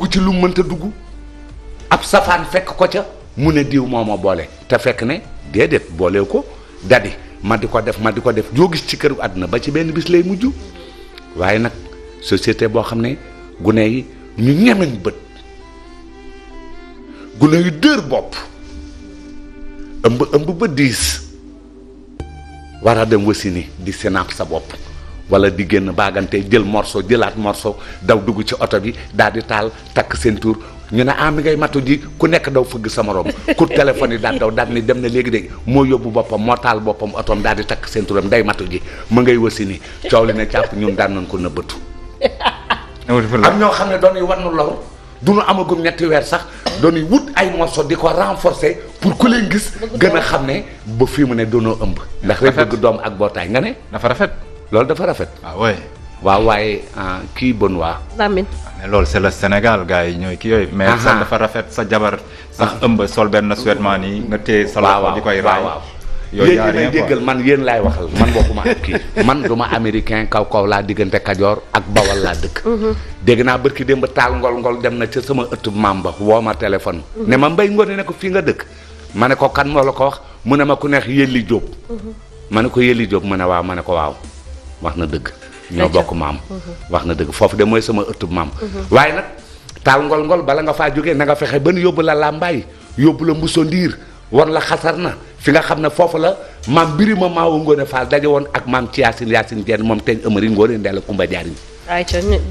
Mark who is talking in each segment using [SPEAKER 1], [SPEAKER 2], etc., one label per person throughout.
[SPEAKER 1] ci lu mënta dugg ab safaan fekk ko ca mu ne diw moo ma boole te fekk ne déedéet boolew ko dadi ma di ko def joo gis ci këru àdduna ba ci benn bis lay mujj waaye nag société boo xam ne gune yi ñu ñemeñ bët gune yu dër bopp ëmb ba diis war a dem wasini di sénaat sa bopp wala di génn baagante jël morceau jëlaat morceau daw dugg ci oto bi daal di taal takk seen tur ñu ne mi ngay matu ji ku nekk daw fëgg sa morom ku téléphone yi daal daw daal ni dem na léegi de moo yóbbu boppam moo taal boppam otoom daal di takk seen turam day matu ji mu ngay wasini coow li ne càpp ñun daan nañ ko nëbbatu am ñoo xam ne doon yu war nu lor du nu amagum ñetti weer sax doon wut ay morceau di ko renforcer pour ku leen gis gën a xam ne ba fii mu ne doonoo ëmb ndax rek bëgg doom ak bootaay nga ne
[SPEAKER 2] dafa rafet
[SPEAKER 1] loolu dafa rafet waaw waaye kii bon waa
[SPEAKER 3] Lamine
[SPEAKER 2] mais loolu c'est le Sénégal gars yi ñooy kii yooyu mais sax dafa rafet sa jabar sax ëmb sol benn sweatman nii nga téye sa loxo di koy raay yooyu yaa may déggal
[SPEAKER 1] man yéen laay waxal man waxuma ak kii man duma américain kaw laa diggante Kajoor ak Bawal laa dëkk dégg naa bërki démb taal ngol dem na ca sama ëttub maam ba woo ma téléphone ne ma Mbay Ngoone ne ko fii nga dëkk ma ne ko kan moo la ko wax mu ne ma ku neex Yelli Jóob ma ne ko Yelli Jóob mu ne waaw ma ne ko waaw wax na dëgg ñoo bokk maam wax na dëgg foofu de mooy sama ëttub maam waaye nag taal ngol bala nga faa jógee na nga fexe ba nu yóbbu la Lambaay yóbbu la Mbuso Ndiir wan la xasar na fi nga xam ne foofu la maam Birima Maawo Ngoone Fall daje woon ak maam ci Yaasin Jeen moom teñ ëmëri Ngoone Ndeela Kumba Jaariñ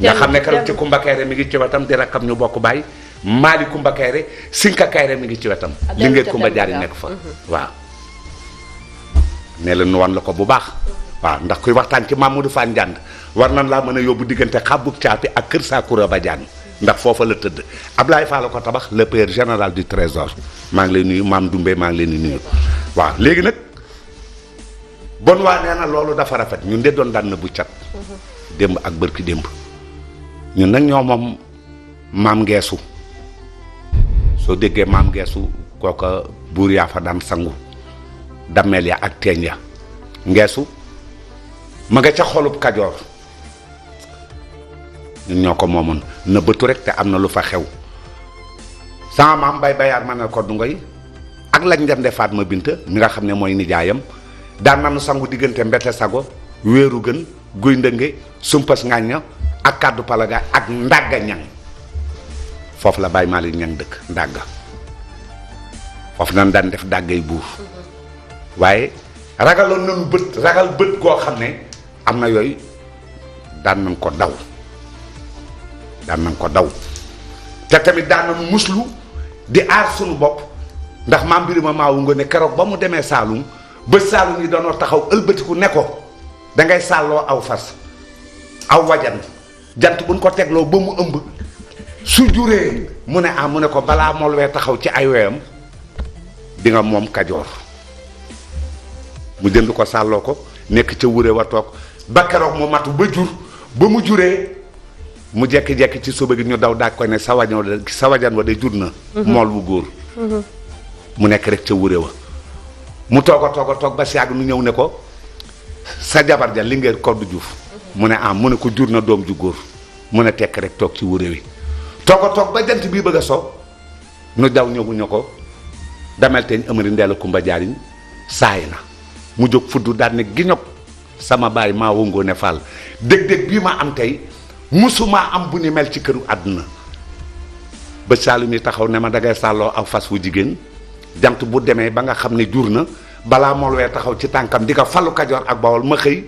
[SPEAKER 1] nga xam ne keroog ci Kumba Kayre mi ngi ci wetam di rakkam ñu bokk baay Maali Kumba Kayre Sinka Kayre mi ngi ci wetam li ngeen Kumba Jaariñ nekk fa waaw ne la nu wan la ko bu baax waaw ndax kuy waxtaan ci Mamadou Fane Ndiand war nan laa mën a yóbbu diggante xabbuk caapi ak kër Sakura Badiane ndax foofa la tëdd Ablaye Fall la ko tabax le père général du trésor maa ngi lay nuyu maam Dumbe maa ngi leen di nuyu waaw léegi nag bon waa nee na loolu dafa rafet ñun de doon daan na bu cat démb ak bërki démb ñun nag ñoo moom maam Ngeesu soo déggee maam Ngeesu kooka buur yaa fa daan sangu dammeel ya ak teeñ ya Ngeesu ma nga ca xolub Kajoor ñun ñoo ko moomoon na bëtu rek te am na lu fa xew sama maam bay bayaar ma ne ko du ngoy ak lañ njande Fatma Binta mi nga xam ne mooy nijaayam daan nanu sangu diggante mbete sago wéeru gën guy ndënge sumpas ngàñña ak kàddu palaga ak ndàgga ñang foofu la Baye Malick ñang dëkk ndàgga foofu nan daan def dàggay buur waaye ragaloon nañu ragal bët goo xam ne am na yooyu daan nañ ko daw te tamit daan nañu muslu di aar sunu bopp ndax maam Birima Maawu Ngoone keroog ba mu demee Saalum ba Saalum yi doonoo taxaw ëlbatiku ne ko dangay sàlloo aw fas aw wajan jant buñ ko tegloo ba mu ëmb su juree mu ne mu ne ko balaa mool wee taxaw ci ay weyam di nga moom Kajoor mu jënd ko sàlloo ko nekk ca wure wa toog ba keroog mu matu ba jur ba mu juree mu jekki-jekki ci suba gi ñu daw daaj ko ne sa wajan wa de jur na mool wu góor mu nekk rek ca wure wa mu toog a toog ba si yàgg nu ñëw ne ko sa jabar ja Linguère Koddu Juuf mu ne mu ne ko jur na doom ju góor mu ne tekk rek toog ci wure wi toog ba jant bii bëgg a so nu daw ñëwuñu ko damel teeñ ëmëri Ndeela Kumba Jaariñ saay na mu jóg fudd daal ne giñog sama baay Maawo Ngoone Fall dég-dég bii ma am tey musumaa am bu ni mel ci këru àdduna ba Saalum yi taxaw ne ma dangay sàlloo aw fas wu jigéen jant bu demee ba nga xam ne jur na balaa mool wee taxaw ci tànkam di ko falu Kajoor ak Bawol ma xëy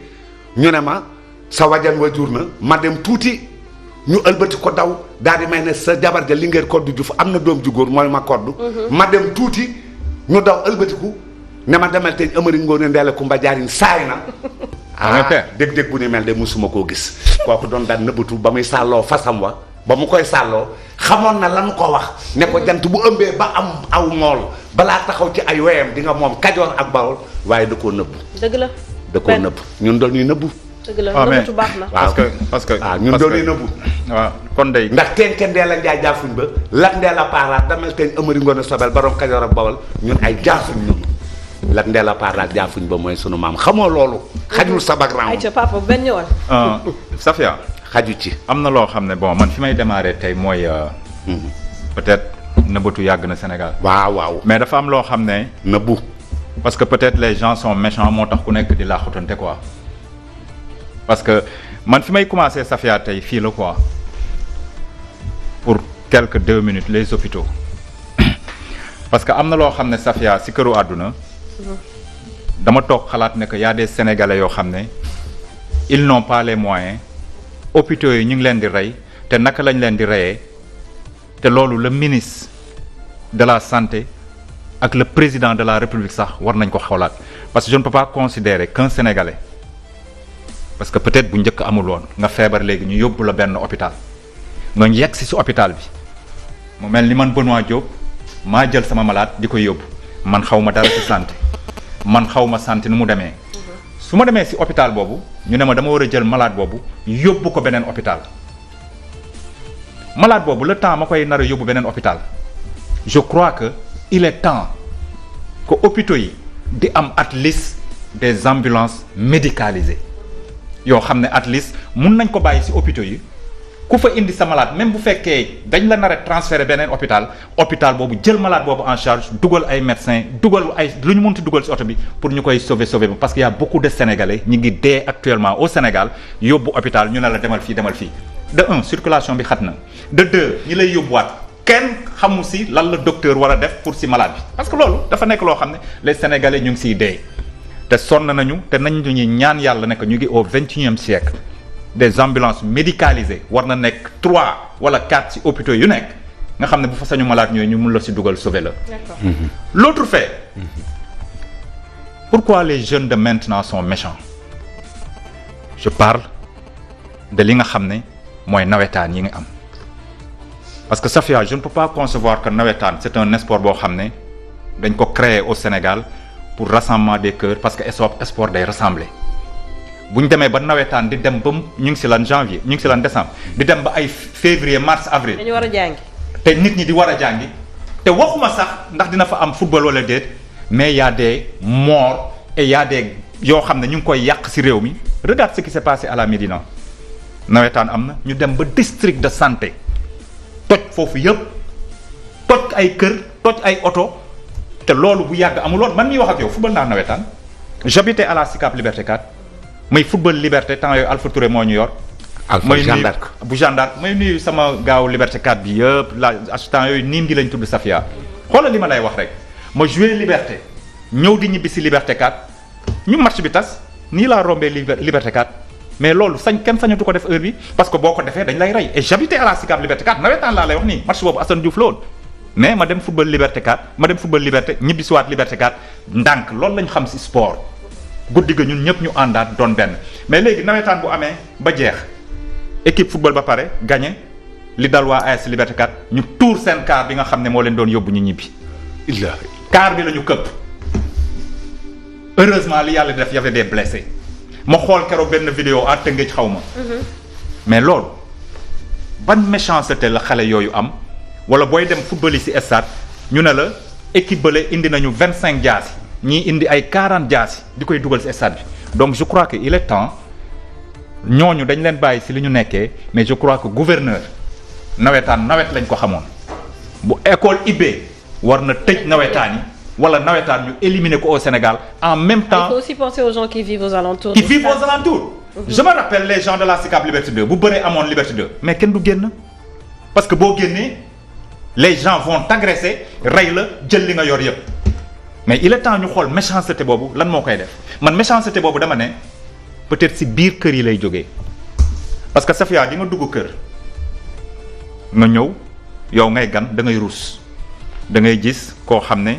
[SPEAKER 1] ñu ne ma sa wajan wa jur na ma dem tuuti ñu ëlbati ko daw daal di may ne sa jabar ja Linguère Koddu Juuf am na doom ju góor mooy ma koddu ma dem tuuti ñu daw ëlbatiku ne ma demal teñ ëmëri Ngoone Ndeela Kumba Jaariñ saay na dég-dég bu ni mel de musuma koo gis kooku doon daan nëbbatu ba muy sàlloo fasam wa ba mu koy sàlloo xamoon na lan ko wax ne ko jant bu ëmbee ba am aw mool balaa taxaw ci ay weyam di nga moom Kajoor ak Bawol waaye da koo nëbbu
[SPEAKER 3] dëgg la
[SPEAKER 1] da koo nëbbu ñun doon ñuy nëbbu
[SPEAKER 3] dëgg la nëbbatu baax na
[SPEAKER 2] parce que
[SPEAKER 1] ñun doon ñuy nëbbu
[SPEAKER 2] waaw kon day
[SPEAKER 1] ndax teen Ndeela Njaay jaafuñ ba lat Ndeela paaraat damel teen ëmëri Ngoone Sobel borom Kajoor ak Bawol ñun ay jaafuñ ñun lat Ndeela paaraat jaafuñ ba mooy sunu maam xamoo loolu xajul sa background
[SPEAKER 3] ayca papa benn yoon
[SPEAKER 2] Safia
[SPEAKER 1] xaju ci
[SPEAKER 2] am na loo xam ne bon man fi may démarrer tey mooy peut-être nëbbatu yàgg na Sénégal.
[SPEAKER 1] waaw.
[SPEAKER 2] mais dafa am loo xam ne.
[SPEAKER 1] nëbbu.
[SPEAKER 2] parce que peut-être les gens sont méchants moo tax ku nekk di laaxutante quoi parce que man fi may commencer Safia tey fii la quoi pour quelques 2 minutes les hôpitaux parce que am na loo xam ne Safia si këru àdduna dama toog xalaat ne que y a des Sénégalais yoo xam ne ils n'ont pas les moyens hôpitaux yi ñu ngi leen di rey te naka lañ leen di reyee te loolu le ministre de la santé ak le président de la République sax war nañ ko xoolaat parce que je ne peux pas considérer qu'un Sénégalais parce que peut-être bu njëkk amul woon nga feebar léegi ñu yóbbu la benn hôpital nga yegg si hôpital bi mu mel ni man Benoît Diop maa jël sama malade di koy yóbbu man xaw ma dara ci santé man xaw ma santé nu mu demee su ma demee si hôpital boobu ñu ne ma dama war a jël malade boobu yóbbu ko beneen hôpital malade boobu le temps ma koy nar a yóbbu beneen hôpital je crois que il est temps que hôpitaux yi di am at least des ambulances médicalisées yoo xam ne at least mun nañ ko bàyyi ci hôpitaux yi ku fa indi sa malade même bu fekkee dañ la nar a transférer beneen hôpital boobu jël malade boobu en charge dugal ay médecins dugal ay lu ñu mënti dugal ci oto bi pour ñu koy sauver parce que y a beaucoup de Sénégalais ñi ngi dee actuellement au Sénégal yóbbu hôpital ñu ne la demal fii de un circulation bi xat na de deux ñi lay yóbbuwaat kenn xamu si lan la docteur war a def pour si malade bi parce que loolu dafa nekk loo xam ne les Sénégalais ñu ngi siy dee te sonn nañu te nañ ñu ñaan yàlla ne que ñu ngi au 21e siècle des ambulances médicalisées war na nekk 3 wala 4 si hôpitaux yu nekk nga xam ne bu fa sañu malade ñooyu ñu mun la si dugal sauver la.
[SPEAKER 3] D'accord.
[SPEAKER 2] L'autre fait pourquoi les jeunes de maintenant sont méchants je parle de li nga xam ne mooy nawetaan yi nga am. parce que Safia je ne peux pas concevoir que nawetaan c'est un sport boo xam ne dañ ko créer au Sénégal pour rassemblement des cœurs parce que sport day rassembler bu ñu demee ba nawetaan di dem ba ñu ngi si lan janvier ñu ngi si lan décembre di dem ba ay février mars avril.
[SPEAKER 3] dañu war a jàngi.
[SPEAKER 2] te nit ñi di war a jàngi te waxuma sax ndax dina fa am football wala déet mais y a des morts et y a des yoo xam ne ñu ngi koy yàq si réew mi regarde ce qui s'est passé à la Médina nawetaan am na ñu dem ba district de santé. toj foofu yëpp toj ay kër toj ay oto te loolu bu yàgg amuloon man miy wax ak yow football naa nawetaan j'habitais à la Sicap Liberté 4 may football Liberté temps yooyu Alpha Touré moo ñu yor.
[SPEAKER 1] Alpha Jeanne d'Arc
[SPEAKER 2] bu Jeanne d'Arc may nuyu sama gaaw Liberté 4 bi yëpp la temps yooyu niin gi lañ tudd Safia xoolal li ma lay wax rek ma joué Liberté ñëw di ñibbi si Liberté 4 ñu match bi tas nii laa rombee Liberté 4. mais loolu kenn sañatu ko def heure bi parce que boo ko defee dañ lay rey et j'habitais à la Sicap Liberté 4 nawetaan laa lay wax nii match boobu Assane Diouf la woon mais ma dem football Liberté 4 ma dem football Liberté ñibbi si waat Liberté 4 ndànk loolu lañ xam si sport guddi ga ñun ñëpp ñu àndaat doon benn mais léegi nawetaan bu amee ba jeex équipe football ba pare gagné li dal waa AS Liberté 4 ñu tuur seen car bi nga xam ne moo leen doon yóbbu ñu ñibbi. car bi la ñu këpp heureusement li yàlla def y avait des blessés. ma xool keroog benn vidéo à Tëngéej xaw ma. mais loolu ban méchanceté la xale yooyu am wala booy dem football yi ci stade ñu ne la équipe bële indi nañu 25 jaasi ñii indi ay 40 jaasi di koy dugal ci stade bi donc je crois que il est temps ñooñu dañ leen bàyyi ci li ñu nekkee mais je crois que gouverneur nawetaan nawet lañ ko xamoon bu école ibbee war na tëj nawetaan yi. wala nawetaan ñu éliminer ko au Sénégal en même temps.
[SPEAKER 3] Il faut aussi penser aux gens qui vivent aux alentours.
[SPEAKER 2] qui vivent aux alentours. Je me rappelle les gens de la Sicap Liberté 2 bu bëree amoon Liberté 2 mais kenn du génn parce que boo génnee les gens vont t'agresser rey la jël li nga yor yëpp mais il est temps ñu xool méchanceté boobu lan moo koy def man méchanceté boobu dama ne peut-être ci biir kër yi lay jógee parce que Safia di nga dugg kër nga ñëw yow ngay gan da ngay ruus da ngay gis koo xam ne.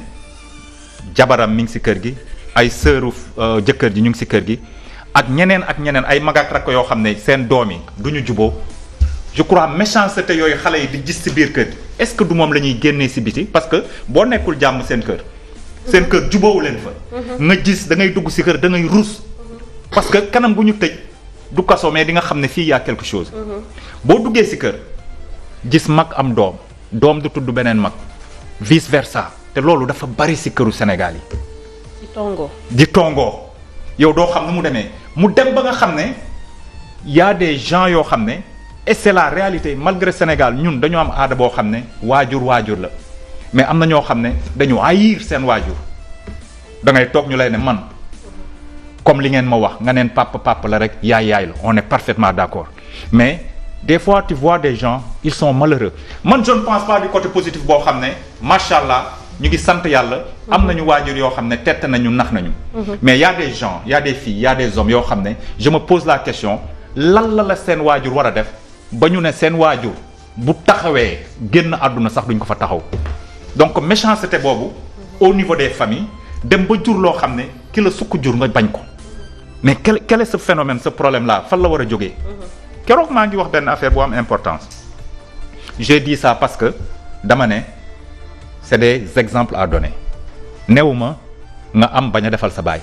[SPEAKER 2] jabaram mi ngi ci kër gi ay sëru jëkkër ji ñu ngi ci kër gi ak ñeneen ay mag ak rakk yoo xam ne seen doom yi du ñu juboo je crois méchanceté yooyu xale yi di gis ci biir kër gi est-ce que du moom la ñuy génnee ci biti parce que boo nekkul jàmm seen kër juboowu leen fa. nga gis da ngay dugg ci kër da ngay ruus parce que kanam bu ñu tëj du kaso mais di nga xam ne fii y a quelque chose. boo duggee ci kër gis mag am doom du tudd beneen mag vice versa. te loolu dafa bari ci këru Sénégal yi. di tongoo yow doo xam ne mu demee mu dem ba nga xam ne y a des gens yoo xam ne et c'est la réalité malgré Sénégal ñun dañu am aada boo xam ne waajur la mais am na ñoo xam ne dañu haïr seen waajur da ngay toog ñu lay ne man comme li ngeen ma wax nga neen papa la rek yaay la on est parfaitement d'accord mais des fois tu vois des gens ils sont malheureux man je ne pense pas du côté positif boo xam ne macha allah ñu ngi sant yàlla am nañu waajur yoo xam ne tett nañu nax nañu mais y a des gens y a des filles y a des hommes yoo xam ne je me pose la question lan la seen waajur war a def ba ñu ne seen waajur bu taxawee génn àdduna sax duñ ko fa taxaw donc méchanceté boobu au niveau des familles dem ba jur loo xam ne ki la sukk jur nga bañ ko mais quel est ce phénomène ce problème là fan la war a jógee keroog maa ngi wax benn affaire bu am importance j'ai dit ça parce que dama ne c'est des exemples à donner newuma nga am bañ a defal sa baay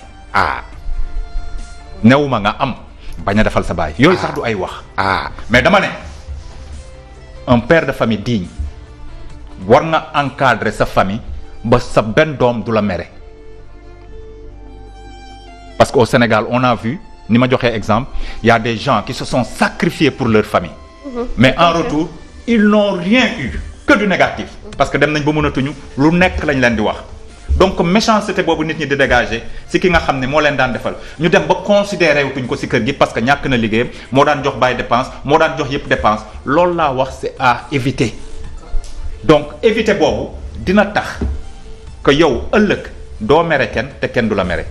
[SPEAKER 2] newuma nga am bañ a defal sa baay yooyu sax du ay wax mais dama ne un père de famille digne war nga encadrer sa famille ba sa benn doom du la mere parce qu'au Sénégal on a vu ni ma joxee exemple il y a des gens qui se sont sacrifiés pour leur famille mais en retour ils n'ont rien eu que du négatif parce que dem nañ ba mënatuñu lu nekk lañ leen di wax donc méchanceté boobu nit ñi di dégager ci ki nga xam ne moo leen daan defal ñu dem ba considéré wutuñ ko ci kër gi parce que ñàkk na liggéeyam moo daan jox baay dépense moo daan jox yëpp dépense loolu laa wax c'est à éviter donc éviter boobu dina tax que yow ëllëg doo mere kenn te kenn du la mere.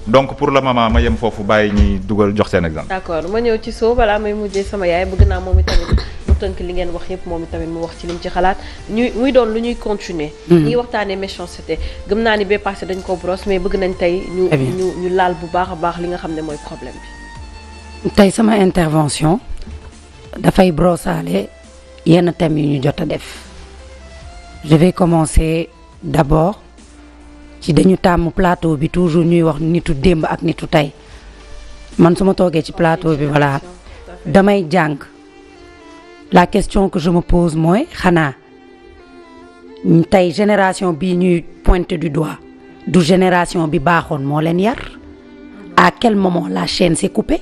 [SPEAKER 2] donc pour le moment ma yem foofu bàyyi ñuy dugal jox seen exemple.
[SPEAKER 3] d'accord ma ñëw ci soo balaa may mujjee sama yaay bëgg naa moom itamit mu tënk li ngeen wax yëpp moom itamit mu wax ci lim ci xalaat muy doon lu ñuy continuer. ñuy waxtaanee méchanceté gëm naa ni bee passé dañ ko brosse mais bëgg nañ tey ñu laal bu baax a baax li nga xam ne mooy problème bi.
[SPEAKER 4] tey sama intervention dafay brossaale yenn thèmes yu ñu jot a def je vais commencer d'abord. ci dañu tàmm plateau bi toujours ñuy wax nitu démb ak nitu tey man su ma toogee ci plateau bi voilà damay jàng la question que je me pose mooy xanaa tey génération bii ñuy pointer du doigt du génération bi baaxoon moo leen yar à quel moment la chaîne s'est coupée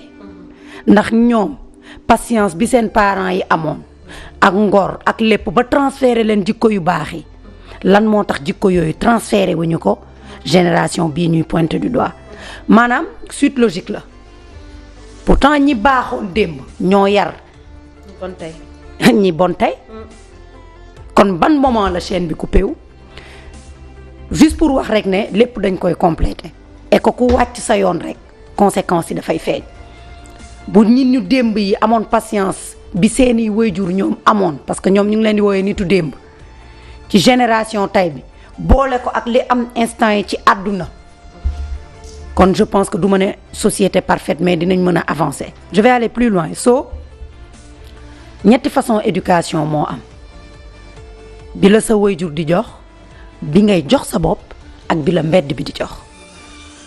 [SPEAKER 4] ndax ñoom patience bi seen parents yi amoon ak ngor ak lépp ba transférer leen jikko yu baax yi lan moo tax jikko yooyu transféré wuñu ko génération bii ñuy pointer du doigt maanaam suite logique la pourtant ñi baaxoon démb ñoo yar
[SPEAKER 3] bon tey
[SPEAKER 4] ñi bon tey kon ban moment la chaîne bi coupé wu juste pour wax rek ne lépp dañ koy compléter et que ku wàcc sa yoon rek conséquences yi dafay feeñ bu ñi ñu démb yi amoon patience bi seeni waajur ñoom amoon parce que ñoom ñu ngi leen di woowee nitu démb ci génération tay bi boole ko ak li am instant yi ci àdduna kon je pense que du ma ne société parfaite mais dinañ mën a avancer je vais aller plus loin ñetti façon éducation moo am bi la sa waajur di jox bi ngay jox sa bopp ak bi la mbedd bi di jox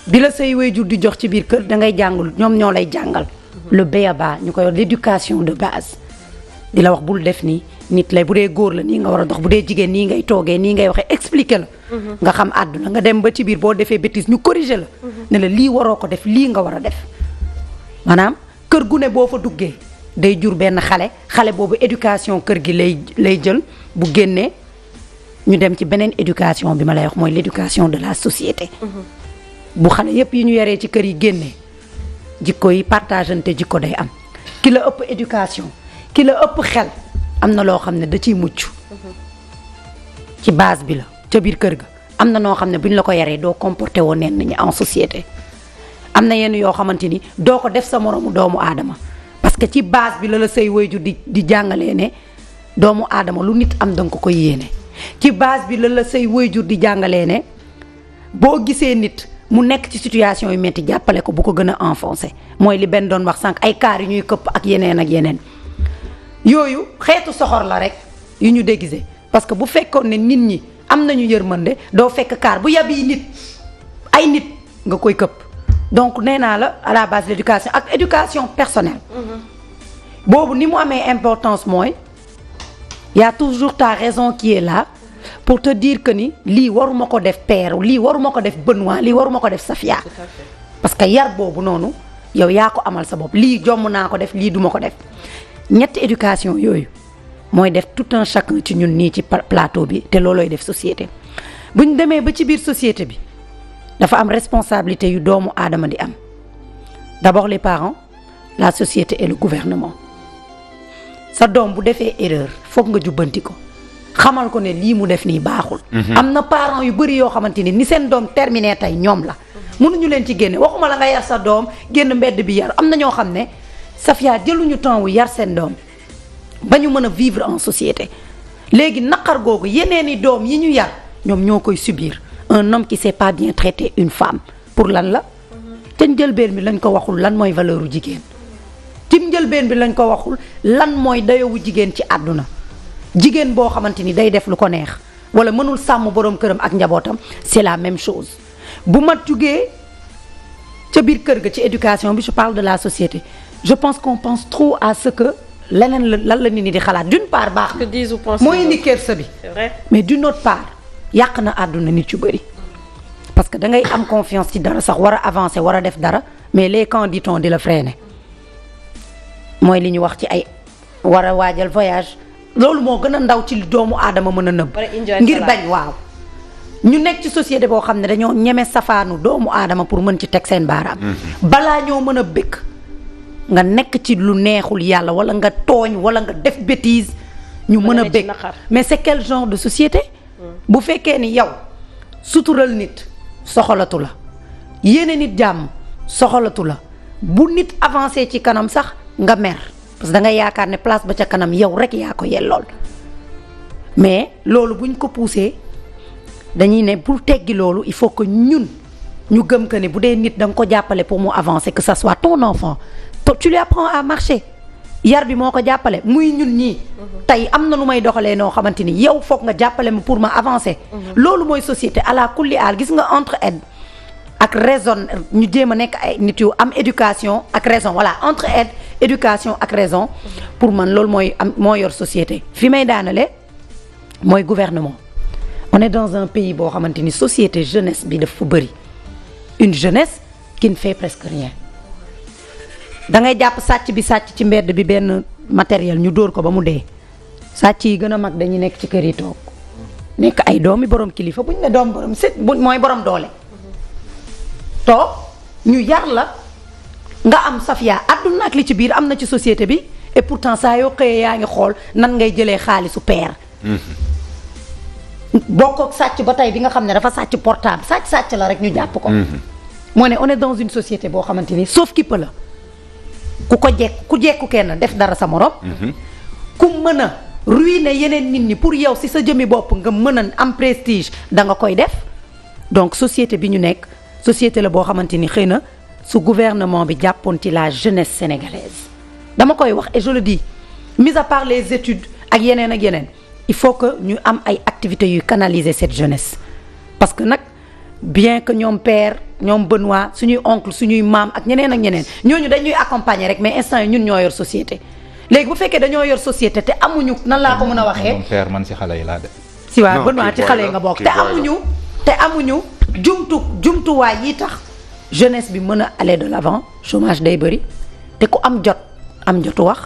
[SPEAKER 4] bi la say waajur di jox ci biir kër da ngay jàngul ñoom ñoo lay jàngal le b.a.-ba ñu koy wax l'éducation de base di la wax bul def nii nit lay bu dee góor la nii nga war a dox bu dee jigéen nii ngay toogee nii ngay waxee expliquer la nga xam àdduna nga dem ba ci biir boo defee bêtise ñu corriger la ne la lii waroo ko def lii nga war a def maanaam kër gu ne boo fa duggee day jur benn xale boobu éducation kër gi lay jël bu génnee ñu dem ci beneen éducation bi ma lay wax mooy l'éducation de la société bu xale yépp yi ñu yaree ci kër yi génnee jikko yi partagante jikko day am ki la ëpp éducation ki la ëpp xel am na loo xam ne da ciy mucc ci base bi la ca biir kër ga am na noo xam ne bu ñu la ko yaree doo comporté woo neen ñi en société am na yenn yoo xamante ni doo ko def sa moromu doomu aadama parce que ci base bi la say waajur di jàngalee ne doomu aadama lu nit am danga ko koy yéene ci base bi la say waajur di jàngalee ne boo gisee nit mu nekk ci situation yu metti jàppale ko bu ko gën a enfoncé mooy li benn doon wax sànq ay kaar yu ñuy këpp ak yeneen yooyu xeetu soxor la rek yu ñu déguisé parce que bu fekkoon ne nit ñi am nañu yërmande doo fekk kaar bu yabi nit ay nit nga koy këpp donc nee naa la à la base de l'éducation ak éducation personnelle boobu ni mu amee importance mooy y a toujours ta raison qui est là pour te dire que ni lii waruma ko def père lii waruma ko def Benoît lii waruma ko def Safia parce que yar boobu noonu yow yaa ko amal sa bopp lii jomm naa ko def lii duma ko def ñetti éducation yooyu mooy def tout un chacun ci ñun nii ci plateau bi te loolooy def société bu ñu demee ba ci biir société bi dafa am responsabilité yu doomu aadama di am d'abord les parents la société et le gouvernement sa doom bu defee erreur foog nga jubbanti ko xamal ko ne lii mu def nii baaxul. am na parents yu bëri yoo xamante ni seen doom terminé tey ñoom la mënuñu leen ci génne waxuma la nga yar sa doom génn mbedd bi yar am na ñoo xam ne Safia jëluñu temps wu yar seen doom ba ñu mën a vivre en société léegi naqar googu yeneeni doom yi ñu yar ñoom ñoo koy subir un homme qui sait pas bien traiter une femme pour lan la te njëlbeen bi lañ ko waxul lan mooy valeur u jigéen ci njëlbeen bi lañ ko waxul lan mooy dayowu jigéen ci àdduna jigéen boo xamante ni day def lu ko neex wala mënul sàmm borom këram ak njabootam c'est la même chose bu ma jugee ca biir kër ga ci éducation bi je parle de la société je pense qu'on pense trop à ce que leneen lan la nit ñi di xalaat d'une part baax na mooy indi kersa bi
[SPEAKER 3] c'est vrai
[SPEAKER 4] mais d'une autre part yàq na àdduna nit yu bëri parce que da ngay am confiance ci dara sax war a avancer war a def dara mais les candidats di la freiner mooy li ñu wax ci ay war a waajal voyage loolu moo gën a ndaw ci li doomu aadama mën a nëbb ngir bañ waaw ñu nekk ci société boo xam ne dañoo ñeme safaanu doomu aadama pour mën ci teg seen baaraam balaa ñoo mën a bëgg nga nekk ci lu neexul yàlla wala nga tooñ wala nga def bêtise ñu mën a bëgg mais c'est quel genre de société bu fekkee ni yow sutural nit soxalatu la yéene nit jàmm soxalatu la bu nit avancé ci kanam sax nga mer parce que da nga yaakaar ne place ba ca kanam yow rek yaa ko yellool mais loolu buñ ko poussé dañuy ne pour teggi loolu il faut que ñun ñu gëm que ne bu dee nit da nga ko jàppale pour mu avancer que ça soit ton enfant tu lui apprends à marcher yar bi moo ko jàppale muy ñun ñii tey am na lu may doxalee noo xamante ni yow foog nga jàppale ma pour ma avancer loolu mooy société à la kulli aal gis nga entraide ak raison ñu jéem a nekk ay nit yu am éducation ak raison voilà entraide éducation ak raison pour man loolu mooy am moo yor société fi may daanale mooy gouvernement on est dans un pays boo xamante ni société jeunesse bi dafa bëri une jeunesse qui ne fait presque rien da ngay jàpp sàcc bi sàcc ci mbedd bi benn matériel ñu dóor ko ba mu dee sàcc yi gën a mag dañuy nekk ci kër yi toog nekk ay doomi borom kilifa bu ñu ne doom borom set bu mooy borom doole toog ñu yar la nga am Safia àdduna ak li ci biir am na ci société bi et pourtant saa yoo xëyee yaa ngi xool nan ngay jëlee xaalisu peer bokk ak sàcc ba tey bi nga xam ne dafa sàcc portable sàcc la rek ñu jàpp ko moo ne on est dans une société boo xamante ni sauf qui peut la ku jekku kenn def dara sa morom ku mën a ruiner yeneen nit ñi pour yow si sa jëmmi bopp nga mën a am prestige da nga koy def donc société bi ñu nekk société la boo xamante ni xëy na su gouvernement bi jàppoon ci la jeunesse sénégalaise dama koy wax et je le dis mis à part les études ak yeneen il faut que ñu am ay activités yuy canaliser cette jeunesse parce que nag bien que ñoom père ñoom Benoît suñuy oncle suñuy maam ak ñeneen ñooñu dañuy accompagner rek mais instant yi ñun ñoo yor société léegi bu fekkee dañoo yor société te amuñu nan laa ko mën a waxee.
[SPEAKER 2] moom père man si xale yi laa de.
[SPEAKER 4] si waaw Benoît ci xale yi nga bokk te amuñu jumtuwaay yi tax jeunesse bi mën a aller de l'avant chômage day bëri te ku am jot am jotu wax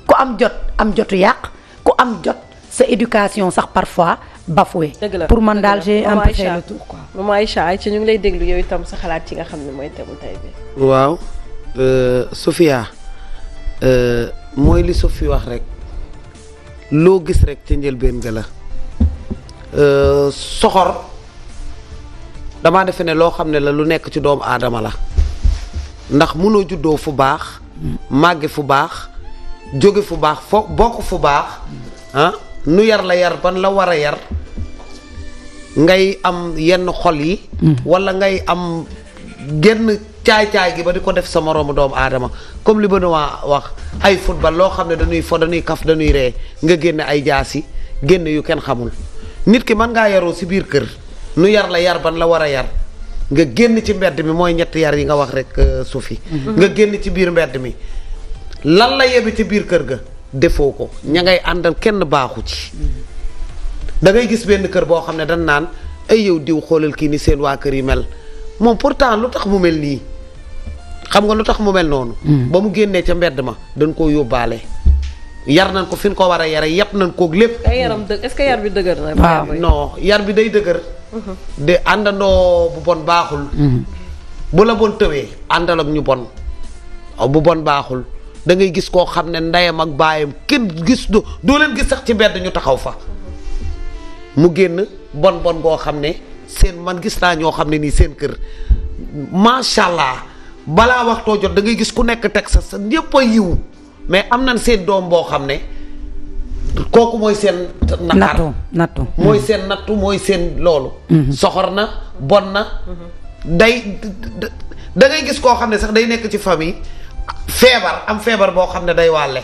[SPEAKER 4] ku am jot am jotu yàq ku am jot sa éducation sax parfois bafoué. pour man daal j'ai un peu fait le tour quoi.
[SPEAKER 3] maman Aïcha ci ñu ngi lay déglu yow itam sa xalaat ci nga xam ne mooy thème tey bi.
[SPEAKER 5] waaw Sofia mooy li Sophie wax rek loo gis rek ca njëlbeen ga la soxor damaa defe ne loo xam ne la lu nekk ci doomu aadama la ndax mënoo juddoo fu baax màgge fu baax jóge fu baax bokk fu baax ah nu yar la yar ban la war a yar ngay am yenn xol yi wala ngay am genn caay-caay gi ba di ko def sa moroomu doomu aadama comme li Benoît wax ay football loo xam ne dañuy fo dañuy kaf dañuy ree nga génne ay jaasi génne yu kenn xamul nit ki mën ngaa yaroo si biir kër nu yar la yar ban la war a yar nga génn ci mbedd mi mooy ñetti yar yi nga wax rek Sophie nga génn ci biir mbedd mi lan la yebi ci biir kër ga defoo ko ña ngay àndal kenn baaxu ci da ngay gis benn kër boo xam ne dañ naan ay yow diw xoolal kii ni seen waa kër yi mel moom pourtant lu tax mu mel nii xam nga lu tax mu mel noonu ba mu génnee ca mbedd ma dañ koo yóbbaale yar nañ ko fi ñu ko war a yare yëpp nañ koog lépp.
[SPEAKER 3] ay yaram dëgg est-ce que yar bi dëgër na.
[SPEAKER 4] waaw
[SPEAKER 5] non yar bi day dëgër. de àndandoo bu bon baaxul. bu la bon tëwee àndal ak ñu bon bu bon baaxul da ngay gis koo xam ne ndeyam ak baayam kenn gis doo leen gis sax ci mbedd ñu taxaw fa. mu génn bon goo xam ne seen man gis naa ñoo xam ne nii seen kër macha allah balaa waxtoo jot da ngay gis ku nekk teg sa ñëpp a yiw mais am nañ seen doom boo xam ne kooku mooy seen.
[SPEAKER 4] nattu
[SPEAKER 5] mooy seen nattu mooy seen loolu. soxor na bon na. day da ngay gis koo xam ne sax day nekk ci famille feebar am feebar boo xam ne day wàlle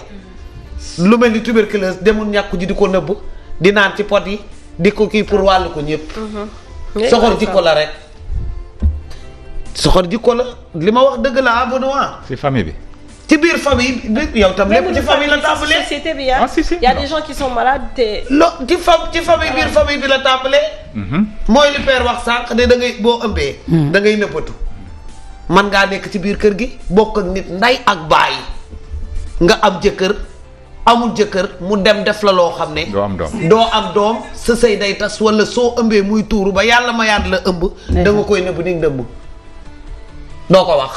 [SPEAKER 5] lu mel ni tuberculose demul ñàkku ji di ko nëbb di naan ci pot yi di ko kii pour wàllu ko ñëpp. soxor jikko la rek. soxor jikko la li ma wax dëgg la abonnement.
[SPEAKER 2] ci famille bi.
[SPEAKER 5] ci biir famille bi yow tam lépp ci famille la tàmbalee.
[SPEAKER 3] société bi yaa y a des gens qui sont malades te. ci famille biir famille bi la tàmbalee. mooy li père wax sànq ne da ngay boo ëmbee. da ngay nëbbatu. man ngaa nekk ci biir kër gi bokk ak nit nday ak baay nga am jëkkër amul jëkkër mu dem def la loo xam ne. doo am doom sa sëy day tas wala soo ëmbee muy tuuru ba yàlla ma yaat la ëmb. da nga koy nëbb ni ndëmb doo ko wax.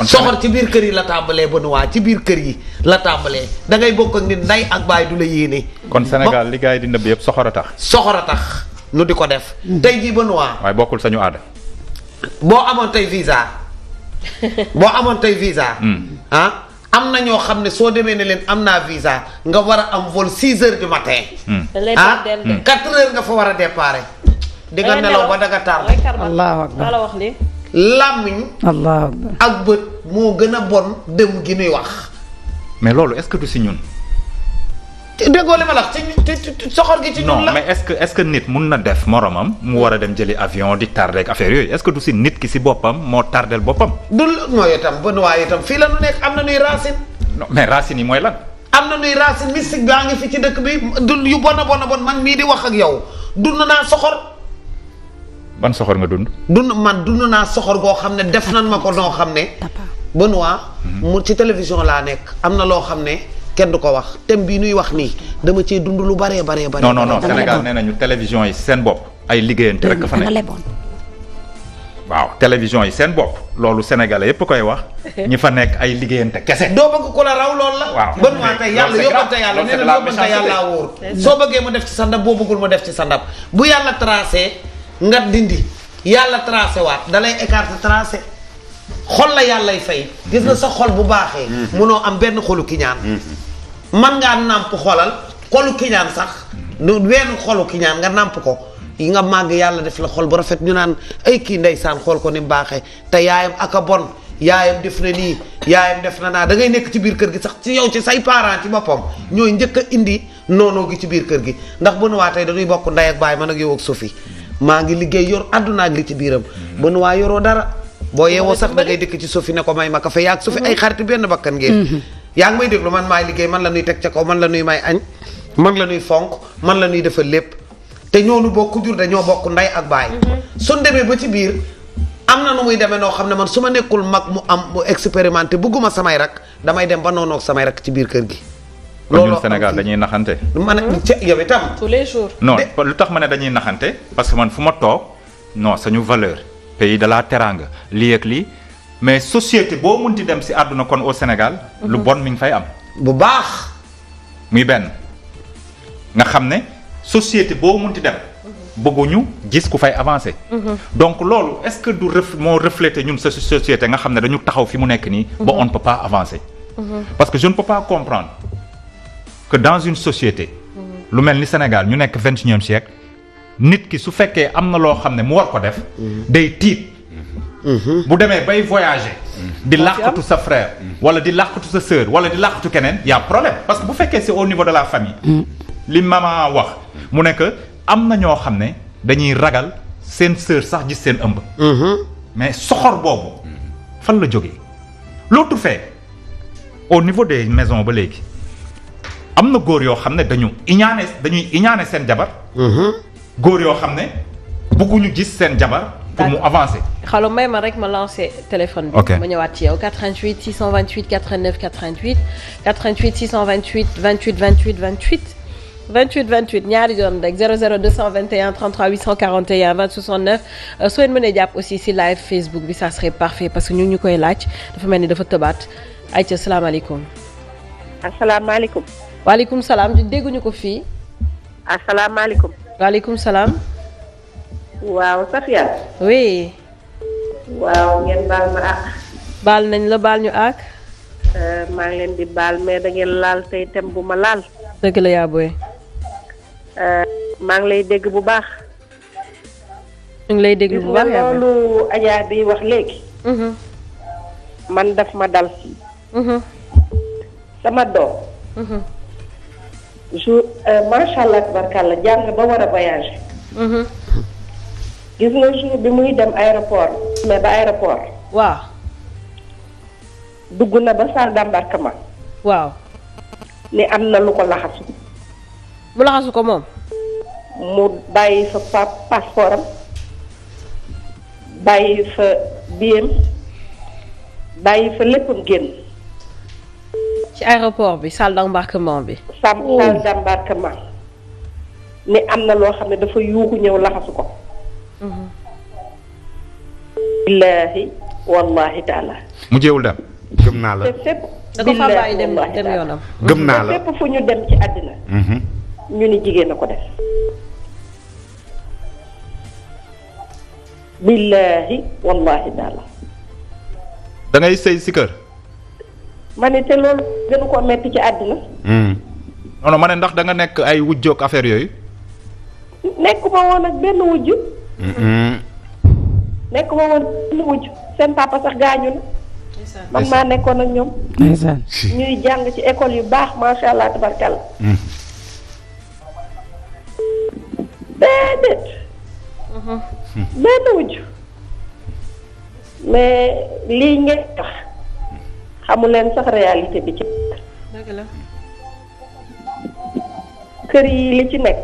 [SPEAKER 3] soxor ci biir kër yi la tàmbalee ba nuwaa ci biir kër yi la tàmbalee da ngay bokk ak nit nday ak baay du la yéene.
[SPEAKER 2] kon Sénégal li gars yi di nëbb yëpp soxor a tax.
[SPEAKER 5] soxor a tax nu di ko def. tey jii ba nuwaa.
[SPEAKER 2] waaye bokkul sañu aada.
[SPEAKER 5] boo amoon tey visa. am na ñoo xam ne soo demee ne leen am naa visa nga war a am vol 6 heures du matin. 4 heures nga fa war a déparé. di nga nelaw ba daga tar.
[SPEAKER 4] allahu akbar
[SPEAKER 3] la wax li
[SPEAKER 5] làmmiñ
[SPEAKER 4] allahu akbar
[SPEAKER 5] ak bët moo gën a bon dem gi nuy wax.
[SPEAKER 2] mais loolu est-ce que du si ñun.
[SPEAKER 5] déggoo li ma la wax ci soxor gi ci ñun la.
[SPEAKER 2] non mais est-ce que nit mun na def moromam mu war a dem jëli avion di tardé ak affaire yooyu est-ce que du si nit ki si boppam moo tardel boppam.
[SPEAKER 5] dul mooy itam ba nuwaay itam fii la nu nekk am na nuy racine.
[SPEAKER 2] non mais racine yi mooy lan.
[SPEAKER 5] am na nuy racine mystique baa ngi fi ci dëkk bi dul yu bon a bon man mii di wax ak yow dund naa soxor.
[SPEAKER 2] ban soxor nga dund.
[SPEAKER 5] dund naa soxor goo xam ne def nan ma ko noo xam ne. Benoît mu ci télévision laa nekk am na loo xam ne kenn du ko wax thème bii nuy wax nii dama cee dund lu baree.
[SPEAKER 2] non Sénégal nee nañu télévision yi seen bopp ay liggéeyante rek fa nekk. waaw télévision yi seen bopp loolu sénégalais yépp koy wax ñi fa nekk ay liggéeyante kese.
[SPEAKER 5] doo bëgg ko la raw loolu la.
[SPEAKER 2] waaw
[SPEAKER 5] Benoît tey yàlla yóbbante yàlla nee na yóbbante yàlla wóor. soo bëggee mu def ci sa ndab boo bëggul mu def ci sa ndab bu yàlla tracé nga dindi yàlla tracé waat dalay écarté tracé xol la yàllay fay gis nga sa xol bu baaxee munoo am benn xolu kiñaan man ngaa nàmp xolal xolu kiñaan sax wenn xolu kiñaan nga nàmp ko yi nga màgg yàlla def la xol bu rafet ñu naan ay kii ndeysaan xool ko ni mu baaxee te yaayam ak a bon yaayam def na nii yaayam def na naa da ngay nekk ci biir kër gi sax ci yow ci say parents ci boppam ñooy njëkk a indi noonoo gi ci biir kër gi ndax bu nu waa tey dañuy bokk ndey ak baay man ak yow ak Sophie maa ngi liggéey yor àdduna ak li ci biiram ba nu waa yoroo dara boo yeewoo sax da ngay dëkk ci Sophie ne ko may ma kafe yaag Sophie ay xarit benn bakkan ngeen yaa ngi may déglu man maay liggéey man la nuy teg ca kaw man la nuy may añ man la nuy fonk man la nuy defal lépp te ñoonu bokk jur dañoo bokk ndey ak baay suñ demee ba ci biir am na nu muy demee noo xam ne man su ma nekkul mag mu am mu expérimenté bugguma samay rak damay dem ba noonoog samay rak ci biir kër gi
[SPEAKER 2] loolu Sénégal dañuy naxante.
[SPEAKER 5] man yow itam.
[SPEAKER 3] tous les jours.
[SPEAKER 2] non lu tax ma ne dañuy naxante parce que man fu ma toog non sañu valeur pays de la teranga lii ak lii mais société boo munti dem si àdduna kon au Sénégal. lu bon mi ngi fay am.
[SPEAKER 5] bu baax.
[SPEAKER 2] muy benn nga xam ne société boo munti dem. bëgguñu gis ku fay avancer. donc loolu est-ce que du moo refléter ñun sa société nga xam ne dañu taxaw fi mu nekk nii. ba on ne peut pas avancer. parce que je ne peux pas comprendre. que dans une société lu mel ni Sénégal ñu nekk 21e siècle nit ki su fekkee am na loo xam ne mu war ko def day tiit bu demee bay voyager di làqatu sa frère wala di làqatu sa sœur wala di làqatu keneen y a problème parce que bu fekkee c'est au niveau de la famille li maman wax mu nekk am na ñoo xam ne dañuy ragal seen sœur sax gis seen ëmb mais soxor boobu fan la jógee l'autre fait au niveau des maisons ba léegi am na góor yoo xam ne dañuy iñaane seen jabar góor yoo xam ne bëgguñu gis seen jabar pour mu avancer.
[SPEAKER 3] xalo may ma rek ma lancé téléphone bi.
[SPEAKER 2] Ok.
[SPEAKER 3] ma ñëwaat ci yow 88 628 89 88 88 628 28 28 28 28 28 ñaari yoon rek 00 221 33 841 20 69 soo leen mënee jàpp aussi si live Facebook bi ça serait parfait parce que ñu ngi ñu koy laaj dafa mel ni dafa tëbaat ayca salaamaaleykum.
[SPEAKER 6] asalaamaaleykum.
[SPEAKER 3] waaleykum salaam dégguñu ko fii.
[SPEAKER 6] asalaamaaleykum.
[SPEAKER 3] waaleykum salaam.
[SPEAKER 6] waaw Safia.
[SPEAKER 3] oui.
[SPEAKER 6] waaw ngeen baal ma ak.
[SPEAKER 3] baal nañ la baal ñu ak.
[SPEAKER 6] maa ngi leen di baal mais da ngeen laal tey tem bu ma laal.
[SPEAKER 3] dëgg la yaa booy.
[SPEAKER 6] maa ngi lay dégg bu baax.
[SPEAKER 3] ñu ngi lay déglu bu baax yaa booy.
[SPEAKER 6] loolu Adja bi wax léegi. man daf ma dal. sama doom. jour macha allah tabarkàlla jàng ba war a voyager. gis nga jour bi muy dem aéroport. mais ba aéroport.
[SPEAKER 3] waaw.
[SPEAKER 6] dugg na ba salle d'embarquement.
[SPEAKER 3] waaw.
[SPEAKER 6] ni am na lu ko laxasu.
[SPEAKER 3] mu laxasu ko moom.
[SPEAKER 6] mu bàyyi fa passeport am bàyyi fa biyam bàyyi fa léppam génn.
[SPEAKER 3] ci aéroport bi salle d'embarquement bi.
[SPEAKER 6] salle d'embarquement ni am na loo xam ne dafa yuuxu ñëw laxasu ko. billaahi wallahi taala.
[SPEAKER 2] mu jéewul dem.
[SPEAKER 1] gëm naa la
[SPEAKER 6] te fépp.
[SPEAKER 3] da ko fa bàyyi dem yoonam.
[SPEAKER 1] gëm naa la
[SPEAKER 6] te fépp fu ñu dem ci àddina. ñu ni jigéen a ko def. billaahi wallahi taala.
[SPEAKER 2] da ngay sëy si kër.
[SPEAKER 6] ma ne te loolu gënu koo metti ci àddina.
[SPEAKER 2] non non ma ne ndax da nga nekk ay wujjoog affaire yooyu.
[SPEAKER 6] nekkuma woon ak benn wujj. nekkuma woon ak benn wujj seen papa sax gaañu na. man maa nekkoon ak ñoom.
[SPEAKER 4] ndeysaan.
[SPEAKER 6] ñuy jàng ci école yu baax macha allah tabarkalla. déedéet. benn wujj. mais lii ngeen tax xamu leen sax réalité bi ci.
[SPEAKER 3] dëgg la.
[SPEAKER 6] kër yi li ci nekk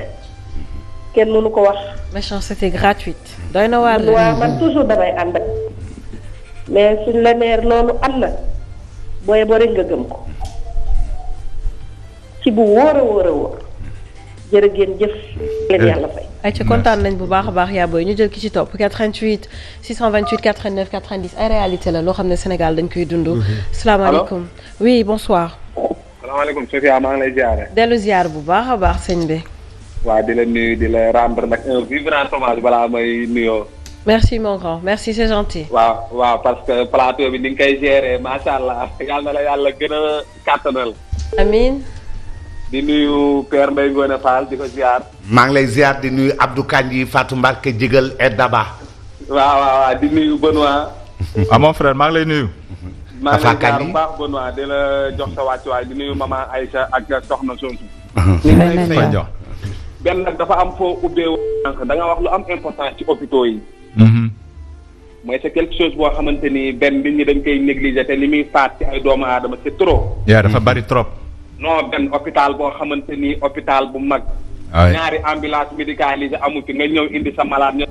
[SPEAKER 6] kenn mënu ko wax.
[SPEAKER 3] méchanceté gratuite. doy na waar la.
[SPEAKER 6] waaw man toujours damay ànd ak mais suñ la neer loolu am na booy boo rek nga gëm ko ci bu wóor a wóor a wóor jërë ngeen jëf leen yàlla fay.
[SPEAKER 3] ay ci kontaan nañ bu baax a baax yaa booy ñu jël ki ci topp 88 628 89 90 ay réalité la loo xam ne Sénégal dañ koy dund. salaamaaleykum. oui bonsoir.
[SPEAKER 7] salaamaaleykum Sofia maa ngi lay ziare.
[SPEAKER 3] dellu ziar bu baax a baax sëñ bi.
[SPEAKER 7] waaw di la nuyu di la rendre nag un vibrant hommage balaa may nuyoo.
[SPEAKER 3] merci mon grand merci c'est gentil.
[SPEAKER 7] waaw parce que plateau bi ni nga koy gérer macha allah yal na la yàlla gën a kàttanal.
[SPEAKER 3] amiin.
[SPEAKER 7] di nuyu Père Mbaye Ngoné Fall di ko ziar.
[SPEAKER 1] maa ngi lay ziar di nuyu Abdou Kandji Fatou Mbarke Jigal et Daba.
[SPEAKER 7] waaw di nuyu Benoît.
[SPEAKER 2] ah mon frère maa ngi lay nuyu.
[SPEAKER 7] maa ngi lay ziar bu baax Benoît di la jox sa wàccuwaay di nuyu maman Aïcha ak soxna Sonsu.
[SPEAKER 2] jox.
[SPEAKER 7] benn nag dafa am foo ubbee da nga wax lu am importance ci hôpitaux yi. mooy c'est quelque chose boo xamante ni benn nit ñi dañ koy négliger te li muy faat ci ay doomu aadama c'est trop.
[SPEAKER 2] yaa dafa bari trop.
[SPEAKER 7] non benn hôpital boo xamante ni hôpital bu mag. ñaari ambulance médicalisée amu fi nga ñëw indi sa malade ñëw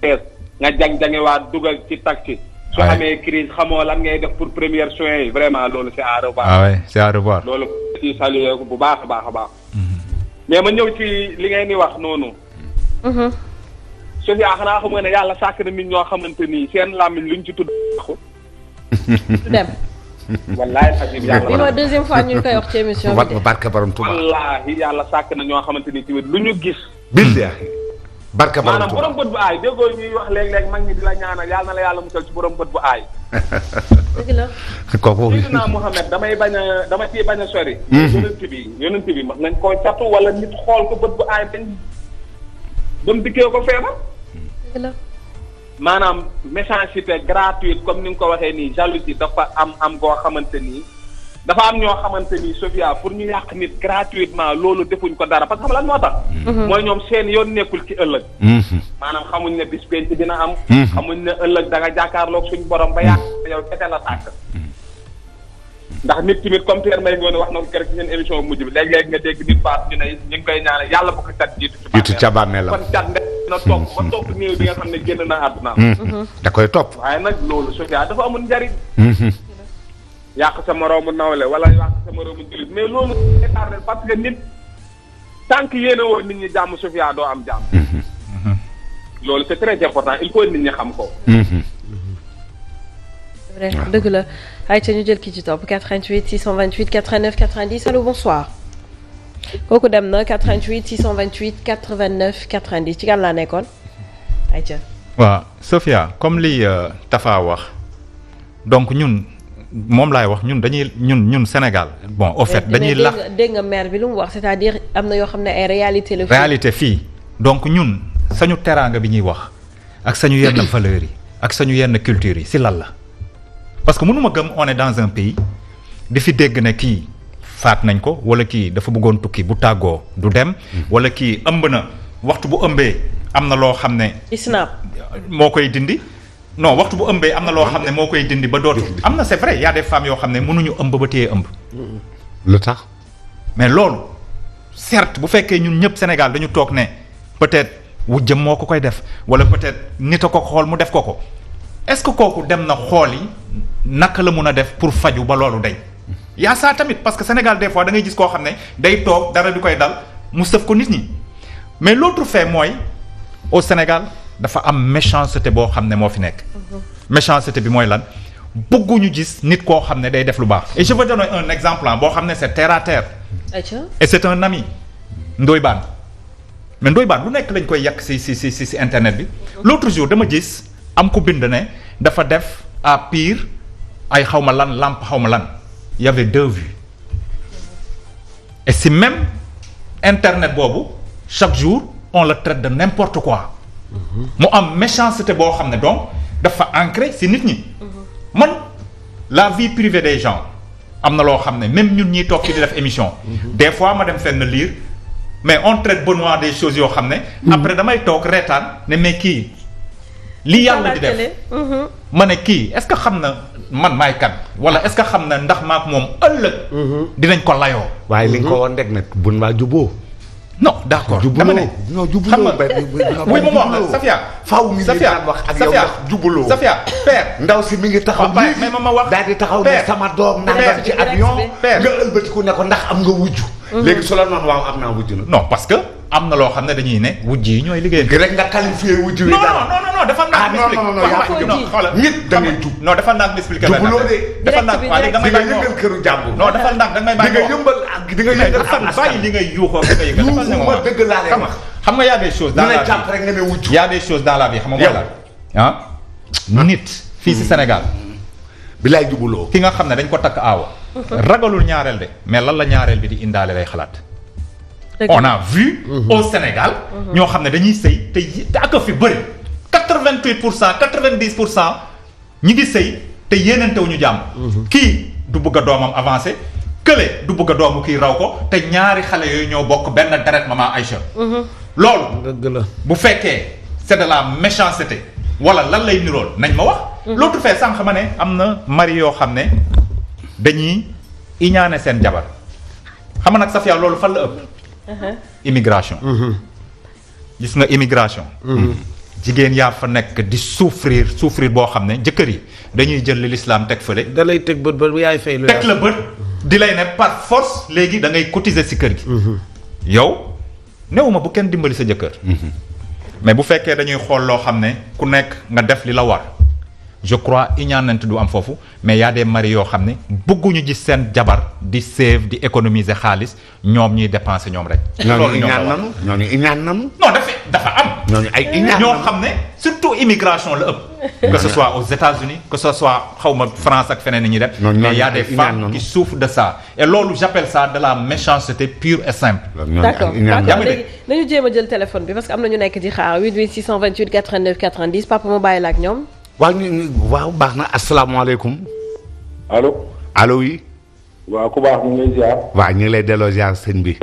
[SPEAKER 7] tees nga jang-jangewaat dugal ci taxi. su amee crise xamoo lan ngay def pour premiers soins yi vraiment loolu c'est à revoir.
[SPEAKER 2] ah oui c'est à revoir.
[SPEAKER 7] loolu ci saluer ko bu baax a baax a baax. mais ma ñëw ci li ngeen di wax noonu. Sofia xanaa xam nga ne yàlla sàkk na nit ñoo xamante ni seen làmmiñ luñ ci tudd.
[SPEAKER 3] du dem.
[SPEAKER 7] wallaahi xajib yàlla.
[SPEAKER 3] bi ma deuxième fois ñu koy wax ci émission bi de.
[SPEAKER 1] barka borom Tuuba.
[SPEAKER 7] wallaahi yàlla sàkk na ñoo xamante ni tamit lu ñu gis.
[SPEAKER 1] billahi barka borom
[SPEAKER 7] maanaam
[SPEAKER 1] Tuuba.
[SPEAKER 7] borom bët bu aay déggoo ñuy wax léeg-léeg mag ñi di la ñaanal yàlla na la yàlla musal ci borom bët bu aay.
[SPEAKER 3] dëgg la.
[SPEAKER 1] kooku.
[SPEAKER 7] Seydina Mohamed dama ciy bañ a sori. yonent bi mën nañ koo catu wala nit xool ko bët bu aay bañ ba mu dikkee ko feebar.
[SPEAKER 3] dëgg la.
[SPEAKER 7] maanaam méchanceté gratuite comme ni nga ko waxee nii jalousie dafa am goo xamante nii dafa am ñoo xamante ni Sofia pour ñu yàq nit gratuitement loolu defuñ ko dara parce que xam lan moo tax. mooy ñoom seen yoon nekkul ci ëllëg. maanaam xamuñ ne bis penc dina am. xamuñ ne ëllëg da nga jàkkaarloog suñu borom ba yàq yow kete la tàkk. ndax nit tamit comme Père Mbaye Ngoné wax na ko keroog ci seen émission mujj bi léeg-léeg nga dégg nit paas ñu ne ñu ngi koy ñaanal yàlla bu ko cat jiitu.
[SPEAKER 1] jiitu ca bàmmeelam
[SPEAKER 7] kon cat na topp ba topp néew bi nga xam ne génn na àdduna.
[SPEAKER 1] da koy topp.
[SPEAKER 7] waaye nag loolu Sofia dafa amul njariñ. yàq sa moroomu nawle wala yàq sa moroomu jullit mais loolu état parce que nit tant que yéene woon nit ñi jàmm Sofia doo am jàmm. loolu c'est très important il faut nit ñi xam ko.
[SPEAKER 3] vrai dëgg la ayca ñu jël ki ci topp 88 628 89 90 allo bonsoir kooku dem na 88 628 89 90 ci kan laa nekkoon ayca.
[SPEAKER 2] waaw Sofia comme li Tafa wax donc ñun moom laay wax ñun dañuy ñun Sénégal bon au fait dañuy lax
[SPEAKER 3] dégg nga maire bi lu mu wax c'est-à-dire am na yoo xam ne ay réalité la.
[SPEAKER 2] réalité fii donc ñun sañu teraanga bi ñuy wax ak sañu yenn valeurs yi ak sañu yenn culture yi si lan la. parce que mënuma gëm on est dans un pays di fi dégg ne kii faat nañ ko wala kii dafa bëggoon tukki bu tàggoo du dem wala kii ëmb na waxtu bu ëmbee am na loo xam ne
[SPEAKER 3] snap
[SPEAKER 2] moo koy dindi non waxtu bu ëmbee am na loo xam ne moo koy dindi ba dootu am na c'est vrai y a des femmes yoo xam ne mënuñu ëmb ba téye ëmb
[SPEAKER 1] lu tax
[SPEAKER 2] mais loolu certes bu fekkee ñun ñëpp Sénégal dañu toog ne peut-être wujjam moo ko koy def wala peut-être nit a ko xool mu def ko est-ce que kooku dem na xool yi naka la mun a def pour faju ba loolu day yaa saa tamit parce que Sénégal des fois da ngay gis koo xam ne day toog dara di koy dal mu sëf ko nit ñi mais l'autre fait mooy au Sénégal dafa am méchanceté boo xam ne moo fi nekk méchanceté bi mooy lan bëgguñu gis nit koo xam ne day def lu baax et je veux donner un exemple boo xam ne c'est terre à terre et c'est un ami Ndoye Bane mais Ndoye Bane lu nekk lañ koy yàq si internet bi l'autre jour dama gis am ku bind ne dafa def à Pire ay xawma lan lampe xawma lan il y avait 2 vues et si même internet boobu chaque jour on le traite de n'importe quoi mu am méchanceté boo xam ne donc dafa ancré si nit ñi man la vie privée des gens am na loo xam ne même ñun ñiy toog ci di def émission des fois ma dem fenn lire mais on traite benoît des choses yoo xam ne après damay toog reetaan ne mais kii li yàlla di def ma ne kii est-ce que xam na man maay kan wala est-ce que xam na ndax maak moom ëllëg dinañ ko layoo
[SPEAKER 1] waaye li nga ko woon rek nag bun waa juboo
[SPEAKER 2] non d'accord dama ne
[SPEAKER 1] non jubuloo
[SPEAKER 2] xam nga oui moom wax la Safia
[SPEAKER 1] faaw mi ngi daan wax ak yow ndax jubuloo
[SPEAKER 2] Safia père
[SPEAKER 1] ndaw si mi ngi taxaw
[SPEAKER 2] mais ma wax
[SPEAKER 1] daal di taxaw ne sama doom nangam ci avion nga ëlbatiku ne ko ndax am nga wujju léegi su la noonu waaw am naa wujju na
[SPEAKER 2] non parce que am na loo xam ne dañuy ne wujj yi ñooy liggéey
[SPEAKER 1] rek nga qualifié wujju wi
[SPEAKER 2] non dafa naag
[SPEAKER 1] nit da ngay jub
[SPEAKER 2] non dafa naag m'expliquer
[SPEAKER 1] jubuloo de
[SPEAKER 2] dafa naag waa léegi da may
[SPEAKER 1] di nga yëngal këru jàmbur
[SPEAKER 2] non dafa naag da nga may bàyyi
[SPEAKER 1] di nga yëmbal ak di nga yëngal
[SPEAKER 2] bàyyi li ngay yuuxoo di nga yëgal
[SPEAKER 1] ma dëgg laa lay wax
[SPEAKER 2] xam nga y a des choses dans la vie
[SPEAKER 1] jàpp rek nga ne wujju
[SPEAKER 2] y a des choses dans la vie xam nga mooy la nit fii si Sénégal
[SPEAKER 1] bi laay jubuloo
[SPEAKER 2] ki nga xam ne dañ ko takk aawa ragalul ñaareel de mais lan la ñaareel bi di indaale lay xalaat on a vu au Sénégal ñoo xam ne dañuy sëy te ak fi bëri 90% ñi ngi sëy te yéenantewuñu jàmm kii du bëgg a doomam avancé kële du bëgg a doomu kii raw ko te ñaari xale yooyu ñoo bokk benn deret maman Aïcha loolu
[SPEAKER 5] dëgg la
[SPEAKER 2] bu fekkee c'est de la méchanceté wala lan lay nirool nañ ma wax l'autre fait sànq ma ne am na mari yoo xam ne dañuy iñaane seen jabar xam nga nag Safia loolu fan la ëpp immigration gis nga immigration jigéen yaa fa nekk di souffrir boo xam ne jëkkër yi dañuy jël li l'islam teg fële
[SPEAKER 5] da lay teg bët ba yaay fay lu
[SPEAKER 2] teg la bët di lay ne par force léegi da ngay cotiser ci kër gi yow newuma bu kenn dimbali sa jëkkër mais bu fekkee dañuy xool loo xam ne ku nekk nga def li la war je crois iñaanante du am foofu mais y a des maris yoo xam ne bëgguñu gis seen jabar di save di économiser xaalis ñoom ñuy dépenser ñoom rek.
[SPEAKER 1] ñooñu iñaan nanu.
[SPEAKER 2] non dafa am.
[SPEAKER 1] ñooñu ay iñaan
[SPEAKER 2] ñoo xam ne surtout immigration la ëpp. que ce soit aux États-Unis que ce soit xawma France ak feneen ni ñuy def. mais y a des femmes qui souffrent de ça et loolu j'appelle ça de la méchanceté pure et simple.
[SPEAKER 3] d'accord léegi nañu jéem a jël téléphone bi parce que am na ñu nekk di xaar 88 628 89 90 papa ma bàyyi la ak ñoom.
[SPEAKER 1] waaw baax na asalaamaaleykum. allo oui.
[SPEAKER 7] waaw ku baax ñu ngi lay ziar.
[SPEAKER 1] waaw ñu ngi lay delloo ziar sëñ bi.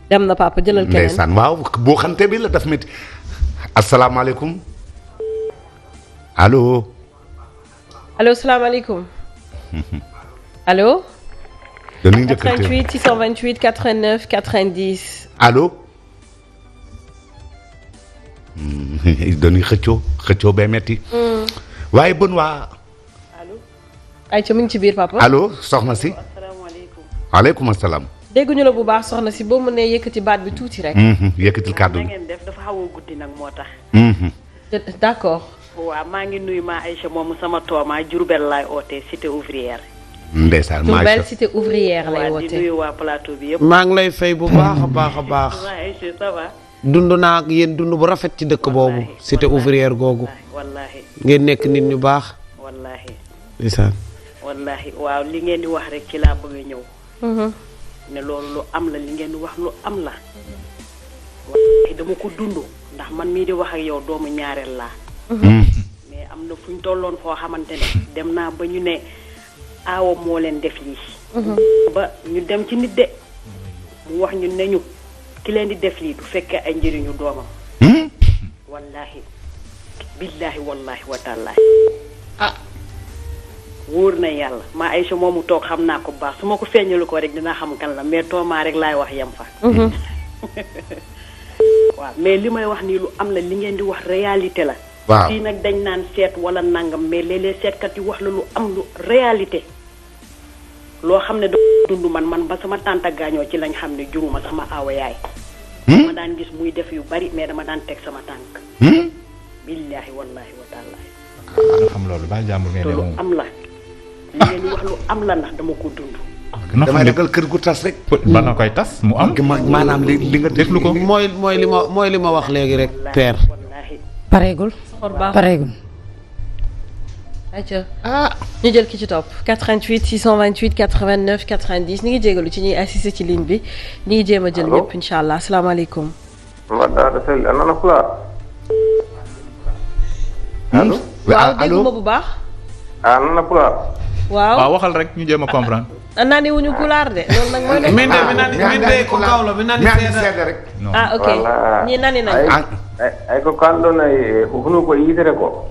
[SPEAKER 3] dem na papa jëlal keneen
[SPEAKER 1] ndeysaan waaw boo xante bi la daf mit asalaamaaleykum allo.
[SPEAKER 3] allo salaamaaleykum. allo.
[SPEAKER 1] dañuy njëkkante
[SPEAKER 3] 88 628 89 90.
[SPEAKER 1] allo. dañuy xëccoo bee metti waaye bon waa
[SPEAKER 3] ayca mu ngi ci biir papa.
[SPEAKER 1] allo soxna si.
[SPEAKER 6] asalaamaaleykum.
[SPEAKER 1] waaleykum salaam.
[SPEAKER 3] dégguñu la bu baax soxna si boo mënee yëkkati baat bi tuuti rek.
[SPEAKER 1] yëkkatil kàddu
[SPEAKER 6] na
[SPEAKER 1] gi.
[SPEAKER 6] ngeen def dafa xaw a guddi nag moo tax.
[SPEAKER 3] d'accord.
[SPEAKER 6] waaw maa ngi nuyu maa Aïcha moomu sama tooma Diourbel laay ootee cité ouvrière.
[SPEAKER 1] ndeysaan maa
[SPEAKER 3] Diourbel cité ouvrière lay
[SPEAKER 6] waaw di
[SPEAKER 3] woote.
[SPEAKER 6] nuyu waa plateau bi yëpp.
[SPEAKER 5] maa ngi lay fay bu baax a baax a baax.
[SPEAKER 6] maa Aïcha ça va.
[SPEAKER 5] dund naa ak yéen dund bu rafet ci dëkk boobu cité ouvrière googu
[SPEAKER 6] wallaahi
[SPEAKER 5] ngeen nekk nit ñu baax.
[SPEAKER 6] wallaahi.
[SPEAKER 5] ndeysaan.
[SPEAKER 6] wallaahi waaw li ngeen di wax rek ci laa bëgg a ñëw. ne loolu lu am la li ngeen di wax lu am la. wallaahi dama ko dund ndax man mii di wax ak yow doomu ñaareel laa. mais am na fu ñu tolloon foo xamante ne dem naa ba ñu ne aawo moo leen def lii. ba ñu dem ci nit de mu wax ñu ne ñu ki leen di def lii du fekkee ay njëriñu doomam. wallaahi billaahi wallaahi wa taalaahi. wóor na yàlla maa Aïcha moomu toog xam naa ko bu baax su ma ko feeñalu ko rek dinaa xam kan la mais toomaa rek laay wax yem fa. waaw mais li may wax nii lu am la li ngeen di wax réalité la.
[SPEAKER 1] waaw
[SPEAKER 6] fii nag dañ naan seet wala nangam mais léeg-léeg seetkat yi wax la lu am lu réalité. loo xam ne da dund man ba sama tànta gaañoo ci lañ xam ne juruma sama aawa yaay. dama daan gis muy def yu bari mais dama daan teg sama tànk. billaahi wallaahi wa taalaahi.
[SPEAKER 2] nga xam loolu ba jàmbur ngay
[SPEAKER 6] te lu
[SPEAKER 2] dem
[SPEAKER 6] am la. li ngeen di wax lu am la ndax dama ko dund.
[SPEAKER 1] damay ragal kër gu tas rek.
[SPEAKER 2] ba nga koy tas mu am.
[SPEAKER 1] maanaam li nga
[SPEAKER 2] déglu ko.
[SPEAKER 5] mooy li ma wax léegi rek père.
[SPEAKER 6] wallaahi.
[SPEAKER 4] pareegul
[SPEAKER 3] xor baax
[SPEAKER 4] pareegul.
[SPEAKER 3] ayca ñu jël ki ci topp 88 628 89 90 ni ngi jégalu ci ñuy assister ci ligne bi ni ngi jéem a jël ñëpp incha allah asalaamaaleykum.
[SPEAKER 8] mbaɗɗa sel a nana pulaar allo
[SPEAKER 3] waaw dégguma bu baax.
[SPEAKER 8] a nana pulaar
[SPEAKER 3] waaw
[SPEAKER 2] waaw waxal rek ñu jéem a comprendre.
[SPEAKER 3] naa ne wuñu pulaar de loolu nag mooy nekk.
[SPEAKER 5] min de ko kawla mi nani seeda
[SPEAKER 1] rek.
[SPEAKER 3] ah ok
[SPEAKER 8] Voilà.
[SPEAKER 3] ñi nani nañ.
[SPEAKER 8] ay ko kalɗon ay hunu ko yitere ko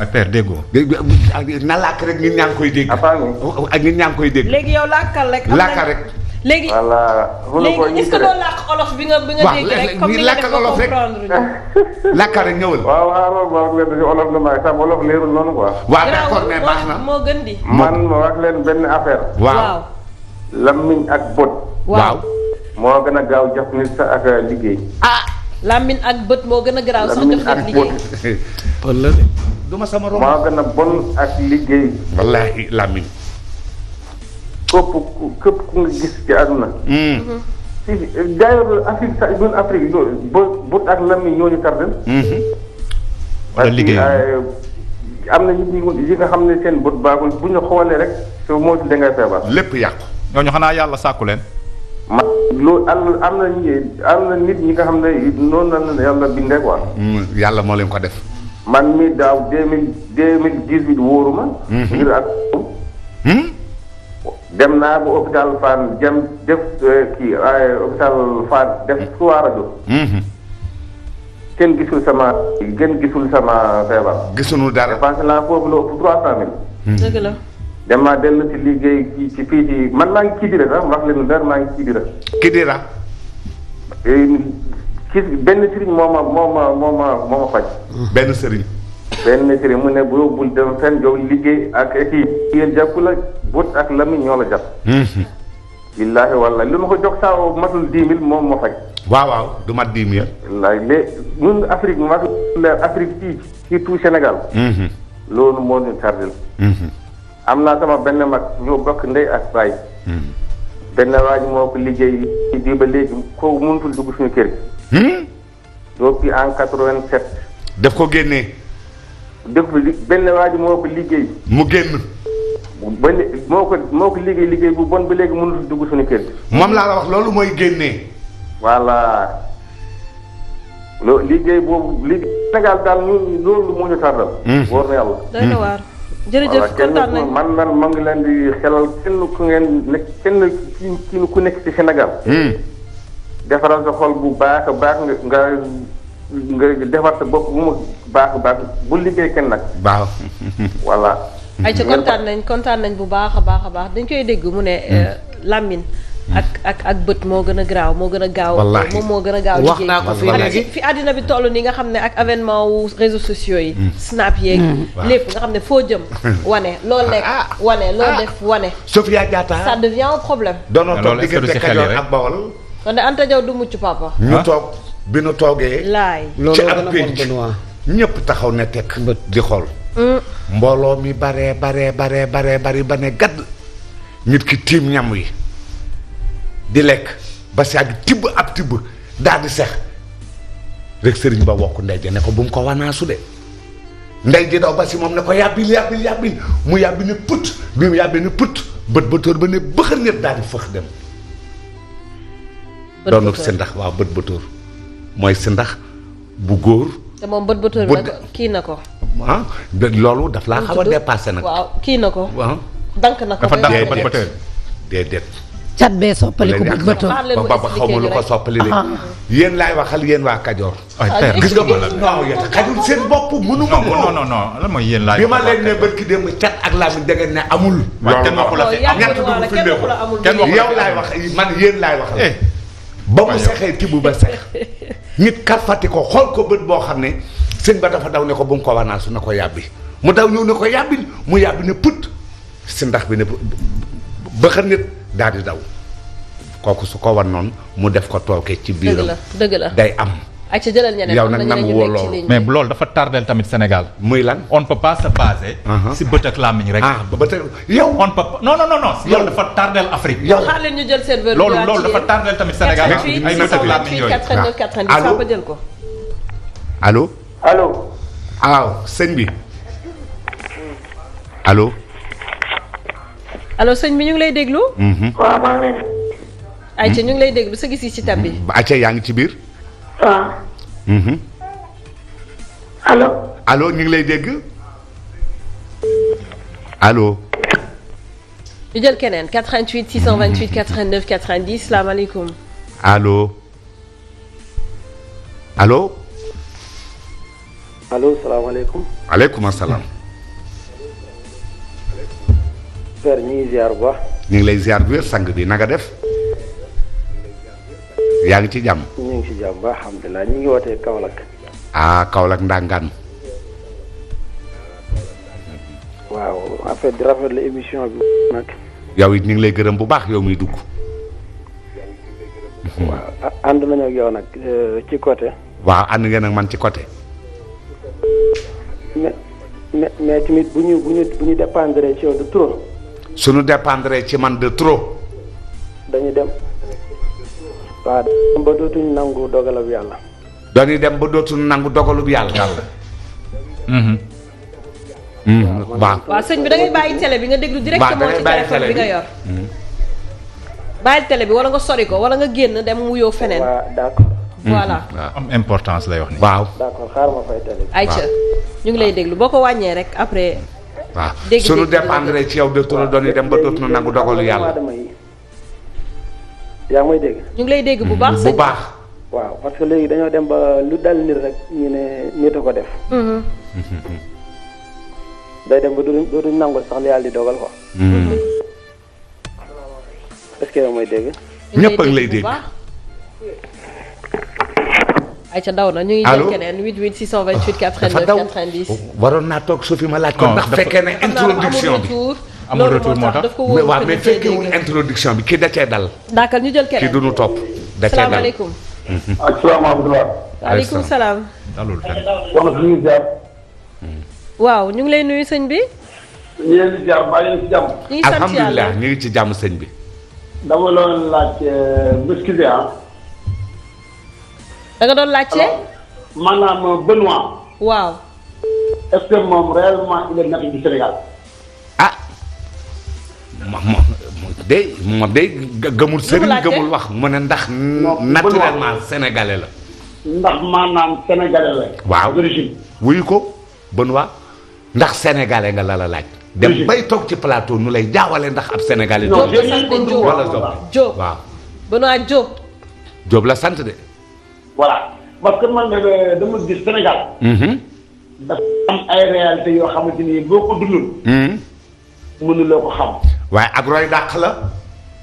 [SPEAKER 2] ak père déggoo.
[SPEAKER 1] na làkk rek nit ñaa ngi koy dégg.
[SPEAKER 8] a faami
[SPEAKER 1] ak nit ñaa ngi koy dégg.
[SPEAKER 3] léegi yow làkkal rek.
[SPEAKER 1] làkkal rek.
[SPEAKER 3] léegi
[SPEAKER 8] voilà hunu ko
[SPEAKER 3] léegi est-ce que
[SPEAKER 8] yitere
[SPEAKER 3] doo làkk olof bi nga
[SPEAKER 1] waaw
[SPEAKER 3] dégg rek comme
[SPEAKER 1] léegi
[SPEAKER 3] ni nga def
[SPEAKER 1] làkkal
[SPEAKER 3] ba
[SPEAKER 1] olof rek.
[SPEAKER 3] comprendre ñu.
[SPEAKER 1] làkkal rek ñëwal.
[SPEAKER 8] waaw waaw ma wax leen si olof na maay sax olof leerul noonu quoi
[SPEAKER 1] waaw d'accord mais baax na.
[SPEAKER 3] moo gën di.
[SPEAKER 8] man ma wax leen benn affaire
[SPEAKER 1] waaw
[SPEAKER 8] lammiñ ak bët
[SPEAKER 1] waaw.
[SPEAKER 8] moo gën a gaaw jox nit sa ak liggéey
[SPEAKER 3] làmmiñ ak bët moo gën a garaaw sax
[SPEAKER 8] lammiñ
[SPEAKER 3] jox
[SPEAKER 8] ak
[SPEAKER 3] def liggéey.
[SPEAKER 8] bët
[SPEAKER 5] pël la de.
[SPEAKER 1] duma sama rom.
[SPEAKER 8] moo gën a bon ak liggéey
[SPEAKER 1] wallaahi làmmiñ.
[SPEAKER 8] képp ku nga gis ci àdduna si d'ailleurs Afrique sax ñun Afrique bët ak lammiñ ñoo ñu tardel
[SPEAKER 2] wala liggéey
[SPEAKER 8] am na nit yi nga xam ne seen bët baaxul bu ñu xoolee rek soo moytu da ngay feebar.
[SPEAKER 1] lépp yàqu.
[SPEAKER 2] ñooñu xanaa yàlla sàkku leen.
[SPEAKER 8] man loolu am na nit ñi nga xam ne noonu la yàlla bindee quoi.
[SPEAKER 1] yàlla moo leen ko def.
[SPEAKER 8] man mi daaw 2018 wóoruma. ngir ak. dem naa ba hôpital Fann def hôpital Fann def 3 rajo. kenn gisul sama feebar.
[SPEAKER 1] gisuñu dara.
[SPEAKER 8] dépensé naa foofu la ëpp 300 000.
[SPEAKER 3] dëgg la.
[SPEAKER 8] dem naa dellu ci liggéey ci fii ci man maa ngi Kidira sax wax leen dara maa ngi Kidira.
[SPEAKER 1] Kidira.
[SPEAKER 8] benn sëriñ moo ma faj.
[SPEAKER 1] benn sëriñ.
[SPEAKER 8] benn sëriñ mu ne bul dem fenn yow liggéey ak kii yéen jàpp la bët ak lamiñ ñoo la jàpp. billaahi wallaahi li ma ko jox saa matul 10 000 moom ma faj.
[SPEAKER 1] waaw du mat 10 000.
[SPEAKER 8] wallaahi léegi ñun Afrique ma leer Afrique fii surtout Sénégal. loolu moo ñu tardel. am naa sama benn mag ñoo bokk ndey ak baay. benn waa ji moo ko liggéey di ba léegi kooku mënutul dugg suñu kër gi. depuis en 87.
[SPEAKER 1] daf ko génnee.
[SPEAKER 8] def benn waa ji moo ko liggéey.
[SPEAKER 1] mu génn.
[SPEAKER 8] ba moo ko liggéey bu bon ba léegi mënutul dugg suñu kër gi.
[SPEAKER 1] moom laa la wax loolu mooy génnee.
[SPEAKER 8] voilà liggéey boobu liggéey Sénégal daal ñun loolu moo ñu tardal. wóor na yàlla.
[SPEAKER 3] doy na waar. jërëjëf kontaan nañu
[SPEAKER 8] man ma ngi leen di xelal kenn ku ngeen nekk kenn ku nekk ci Sénégal. defaral sa xol bu baax a baax nga defar sa bopp bu mu baax a baax bu liggéey kenn nag.
[SPEAKER 1] waaw.
[SPEAKER 3] ay ca kontaan nañ bu baax a baax dañ koy dégg mu ne làmmiñ ak bët moo gën a garaaw moo gën a gaaw.
[SPEAKER 1] wallaahi
[SPEAKER 3] moom moo gën a gaaw
[SPEAKER 5] wax
[SPEAKER 3] liggéey.
[SPEAKER 5] naa ko fii léegi
[SPEAKER 3] fi àddina bi toll nii nga xam ne ak avènement wu réseaux sociaux yi. snap yeeg. lépp nga xam ne foo jëm. wane loo lekk wane loo def wane.
[SPEAKER 1] Sofia Diatta
[SPEAKER 3] ça devient un problème.
[SPEAKER 1] doonoo toog
[SPEAKER 2] loolu est-ce que du
[SPEAKER 1] diggante
[SPEAKER 2] si xel yi
[SPEAKER 1] Kajoor
[SPEAKER 2] rek?
[SPEAKER 1] ak Bawol.
[SPEAKER 3] kon de Anta Diaw du mucc papa.
[SPEAKER 1] ñu toog bi nu toogee.
[SPEAKER 3] laay.
[SPEAKER 5] loolu
[SPEAKER 1] ci
[SPEAKER 5] gën a
[SPEAKER 1] ab
[SPEAKER 5] bon
[SPEAKER 1] pénc
[SPEAKER 5] Benoît.
[SPEAKER 1] ñëpp taxaw ne tekk di xool. mbooloo mi baree bari ba ne gadd nit ki tiim ñam wi di lekk ba si àgg tibb ab tibb daal di sex rek sëriñ ba wokk ndey ja ne ko bu mu ko wanaasu de ndey ji daw ba si moom ne ko yàbbil mu yàbbi ne put bi mu yàbbi ne put bët bëtóor ba ne bëxër nit daal di fëx dem doonut si ndax waaw bët bëtóor mooy si ndax bu góor
[SPEAKER 3] te moom bët bëtóor bi nag kii na ko.
[SPEAKER 1] ah loolu daf laa xaw a dépassé nag
[SPEAKER 3] waaw kii na ko.
[SPEAKER 1] waaw
[SPEAKER 3] dank na ko.
[SPEAKER 2] dafa
[SPEAKER 3] ba
[SPEAKER 2] dàq
[SPEAKER 3] mu
[SPEAKER 2] bët bëtër.
[SPEAKER 1] déedéet
[SPEAKER 4] cat bee soppaliku bu bëtoo.
[SPEAKER 3] Baal leen mu
[SPEAKER 1] ba xaw ma lu ko
[SPEAKER 3] expliqué
[SPEAKER 1] soppali de yéen laay waxal yéen waa Kajoor
[SPEAKER 2] ay
[SPEAKER 3] Ah,
[SPEAKER 2] père
[SPEAKER 1] gis nga ma non yéen xajul seen bopp mënu ma ko
[SPEAKER 2] non lan mooy yéen laaj.
[SPEAKER 1] bi ma leen ne barki démb cat ak làmmiñ da ngeen ne amul
[SPEAKER 2] waaye kenn waxu la
[SPEAKER 3] non
[SPEAKER 2] fi
[SPEAKER 3] yàgg
[SPEAKER 1] ñett
[SPEAKER 3] na wala
[SPEAKER 1] dugg
[SPEAKER 3] kenn
[SPEAKER 1] fi
[SPEAKER 3] waxu la amul.
[SPEAKER 2] kenn waxu
[SPEAKER 1] yow laay wax man yéen laay waxal
[SPEAKER 2] eh
[SPEAKER 1] ba mu sexee tibb ba sex nit karfati ko xool ko bët boo xam ne sëñ ba dafa daw ne ko bu mu ko wanaasu na ko yàbbi mu daw ñëw ne ko yàbbil mu yàbbi ne put si ndax bi ne bëxër nit daal di daw kooku su ko wan noonu mu def ko tooke ci biiram
[SPEAKER 3] dëgg la
[SPEAKER 1] day am
[SPEAKER 3] ay ca jëlal ñeneen
[SPEAKER 1] yow
[SPEAKER 3] am
[SPEAKER 1] nag
[SPEAKER 3] na
[SPEAKER 1] nangu
[SPEAKER 3] ñeneen ñu
[SPEAKER 1] woo
[SPEAKER 3] nekk ci
[SPEAKER 1] loolu.
[SPEAKER 3] ligne
[SPEAKER 2] mais
[SPEAKER 3] bi.
[SPEAKER 2] loolu dafa tardel tamit Sénégal.
[SPEAKER 1] muy lan
[SPEAKER 2] on ne peut pas se baser. si bët ak làmmiñ rek.
[SPEAKER 1] ba tey yow
[SPEAKER 2] on peut pas non loolu dafa tardel Afrique.
[SPEAKER 1] yow
[SPEAKER 3] xaar leen ñu jël seen verre
[SPEAKER 2] loolu dafa tardel tamit Sénégal.
[SPEAKER 3] 88
[SPEAKER 2] ay bët ak làmmiñ
[SPEAKER 3] 628
[SPEAKER 2] yooyu.
[SPEAKER 3] 89 90
[SPEAKER 1] Allô?
[SPEAKER 3] Papa jël ko.
[SPEAKER 1] allo
[SPEAKER 8] allo.
[SPEAKER 1] waaw sëñ bi allo
[SPEAKER 3] allo sëñ bi ñu ngi lay déglu.
[SPEAKER 9] waaw maa ngi leen.
[SPEAKER 3] ay ca ñu ngi lay déglu sa gis-gis ci tab bi.
[SPEAKER 1] acca yaa ngi ci biir
[SPEAKER 9] waaw. allo.
[SPEAKER 1] allo ñu ngi lay dégg allo
[SPEAKER 3] ñu jël keneen 88 628 89 90 salaamaaleykum.
[SPEAKER 1] allo allo
[SPEAKER 8] allo salaamaaleykum.
[SPEAKER 1] aleykum asalaam
[SPEAKER 8] Père ñu ngi ziar bu baax.
[SPEAKER 1] ñu ngi lay ziar bu wér sang bi na nga def yaa ngi ci jàmm
[SPEAKER 8] ñu ngi si jàmm ba alhamdulilah ñu ngi wootee Kaolack.
[SPEAKER 1] ah Kaolack ndangaan
[SPEAKER 8] waaw en fait di rafetlu émission bi nag.
[SPEAKER 1] yow it ñu ngi lay gërëm bu baax yow muy dugg
[SPEAKER 8] waaw ànd nañu ak yow nag ci côté.
[SPEAKER 1] waaw ànd ngeen ak man ci côté
[SPEAKER 8] mais tamit bu ñu dépendre ci yow de trop.
[SPEAKER 1] suñu dépendre ci man de trop
[SPEAKER 8] dañu dem. waaw ba dootuñu nangu dogalab yàlla.
[SPEAKER 1] dañuy dem ba dootuñu nangu dogalub yàlla waaw
[SPEAKER 3] waaw sëñ bi da ngay bàyyi télé bi nga déglu directement
[SPEAKER 1] da ngay
[SPEAKER 3] ci
[SPEAKER 1] bàyyi
[SPEAKER 3] téléphone
[SPEAKER 1] télé
[SPEAKER 3] bi nga
[SPEAKER 1] bi.
[SPEAKER 3] yor. bàyyil télé bi wala nga sori ko wala nga génn dem wuyoo feneen.
[SPEAKER 8] waaw d'accord.
[SPEAKER 3] voilà
[SPEAKER 2] am importance lay wax ni.
[SPEAKER 1] waaw
[SPEAKER 8] d'accord xaaral ma fay télé.
[SPEAKER 3] ayca ñu ngi lay déglu boo ko wàññee rek après.
[SPEAKER 1] waaw
[SPEAKER 3] dégg
[SPEAKER 1] suñu
[SPEAKER 3] dégg
[SPEAKER 1] dépendre ci yow de trop dañuy dem ba dootuñu nangu dogalu yàlla
[SPEAKER 8] yaa ngi may dégg.
[SPEAKER 3] ñu ngi lay dégg bu baax
[SPEAKER 1] bu
[SPEAKER 3] sëñ
[SPEAKER 1] baax
[SPEAKER 8] waaw parce que léegi dañoo dem ba lu dal nit rek ñu ne nit a ko def. day dem ba dootuñu nangu sax li yàlla di dogal ko. est-ce que yow may dégg.
[SPEAKER 1] ñëpp a ngi lay dégg.
[SPEAKER 3] ayca daw na ñu ngi
[SPEAKER 1] allo
[SPEAKER 3] jël keneen 88 628
[SPEAKER 1] dafa
[SPEAKER 3] 89
[SPEAKER 1] daw
[SPEAKER 3] 90.
[SPEAKER 1] waroon naa toog su fi ma laaj ko
[SPEAKER 2] Non,
[SPEAKER 1] ndax
[SPEAKER 2] dafa-
[SPEAKER 1] fekkee ne
[SPEAKER 3] xam naa dafa
[SPEAKER 1] introduction bi
[SPEAKER 2] amul retour moo tax.
[SPEAKER 3] daf ko
[SPEAKER 1] mais
[SPEAKER 3] wóor
[SPEAKER 1] waaw
[SPEAKER 3] ko
[SPEAKER 1] mais
[SPEAKER 3] ñu cee
[SPEAKER 1] fekkee wuñ
[SPEAKER 3] dégg.
[SPEAKER 1] introduction bi kii da cee dal
[SPEAKER 3] d'accord ñu jël
[SPEAKER 1] kii
[SPEAKER 3] keneen.
[SPEAKER 1] du nu topp da cee dal
[SPEAKER 3] salaamaaleykum.
[SPEAKER 8] asalaamaaleykum.
[SPEAKER 3] waaleykum salaam.
[SPEAKER 2] dalul fenn.
[SPEAKER 8] wax na suñu ziar.
[SPEAKER 3] waaw ñu ngi lay nuyu sëñ bi.
[SPEAKER 8] ñu leen di ziar baa leen si jàmm.
[SPEAKER 3] ñu ngi sant yàlla
[SPEAKER 1] alhamdulilah ñu ngi ci jàmm sëñ bi
[SPEAKER 8] dama doon laaj excusez ah.
[SPEAKER 3] da nga doon laajte.
[SPEAKER 8] maanaam Benoît.
[SPEAKER 3] waaw.
[SPEAKER 8] est-ce que moom réellement il est natif du Sénégal.
[SPEAKER 1] ah moom day gëmul sëriñ
[SPEAKER 3] laajte?
[SPEAKER 1] gëmul wax mu ne ndax
[SPEAKER 8] Non,
[SPEAKER 1] naturellement sénégalais la
[SPEAKER 8] ndax maanaam sénégalais la.
[SPEAKER 1] waaw
[SPEAKER 8] d'origine.
[SPEAKER 1] wuyu ko Benoît ndax sénégalais nga la laaj dem
[SPEAKER 8] Oui.
[SPEAKER 1] bay toog ci plateau nu lay jaawale ndax ab sénégalais
[SPEAKER 8] Non,
[SPEAKER 1] Diop
[SPEAKER 8] j'ai
[SPEAKER 3] sant
[SPEAKER 8] rien compris.
[SPEAKER 3] Diop.
[SPEAKER 1] wala Diop
[SPEAKER 3] Diop
[SPEAKER 1] waaw
[SPEAKER 3] Benoît Diop.
[SPEAKER 1] Diop la sant de
[SPEAKER 8] voilà parce que man dama gis Sénégal. dafa am ay réalités yoo xamante ni boo ko dundul. mënuloo ko xam.
[SPEAKER 1] waaye ak roy dàq la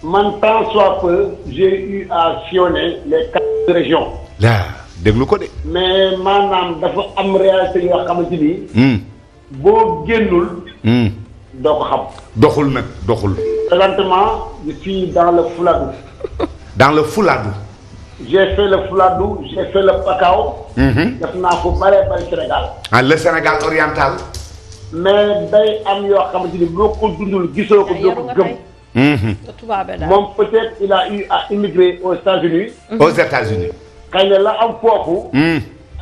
[SPEAKER 10] man tant soit peu j'ai eu à sillonner les 4 régions.
[SPEAKER 1] laa déglu ko de.
[SPEAKER 10] mais maanaam dafa am réalité yoo xamante ni. boo génnul. doo ko xam.
[SPEAKER 1] doxul nag doxul.
[SPEAKER 10] présentement je suis dans le Fouladou.
[SPEAKER 1] dans le Fouladou.
[SPEAKER 10] j'ai fait le Fouladou j'ai fait le Pakao. def naa ko bëree bëri Sénégal.
[SPEAKER 1] ah le Sénégal oriental.
[SPEAKER 10] mais day am yoo xamante ni boo ko dundul gisoo ko doo ko gëm. moom peut-être il a eu à immigrer aux États-Unis.
[SPEAKER 1] aux États-Unis.
[SPEAKER 10] xëy na la am foofu.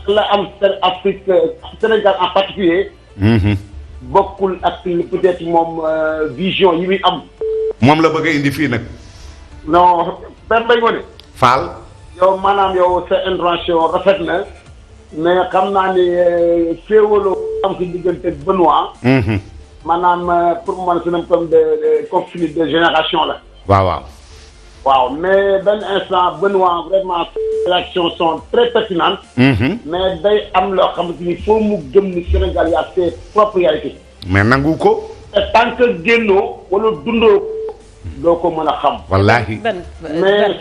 [SPEAKER 10] la am Afrique Sénégal en particulier. bokkul ak peut-être moom vision yi muy am.
[SPEAKER 1] moom la bëgg a indi fii nag.
[SPEAKER 10] non Père Mbaye Ngoné.
[SPEAKER 1] Fall.
[SPEAKER 10] yow maanaam yow sa intervention rafet na mais xam naa ni féewaloo am si diggante Benoît. maanaam pour man c'est un problème de conflit de génération la.
[SPEAKER 1] waaw.
[SPEAKER 10] waaw mais benn instant Benoît vraiment les réactions sont très pertinentes. mais day am loo xamante ni foo mu gëm ni Sénégal y a ses propres réalités.
[SPEAKER 1] mais nangu ko.
[SPEAKER 10] te tant que génnoo wala dundoo doo ko mën a xam.
[SPEAKER 1] wallaahi.
[SPEAKER 10] mais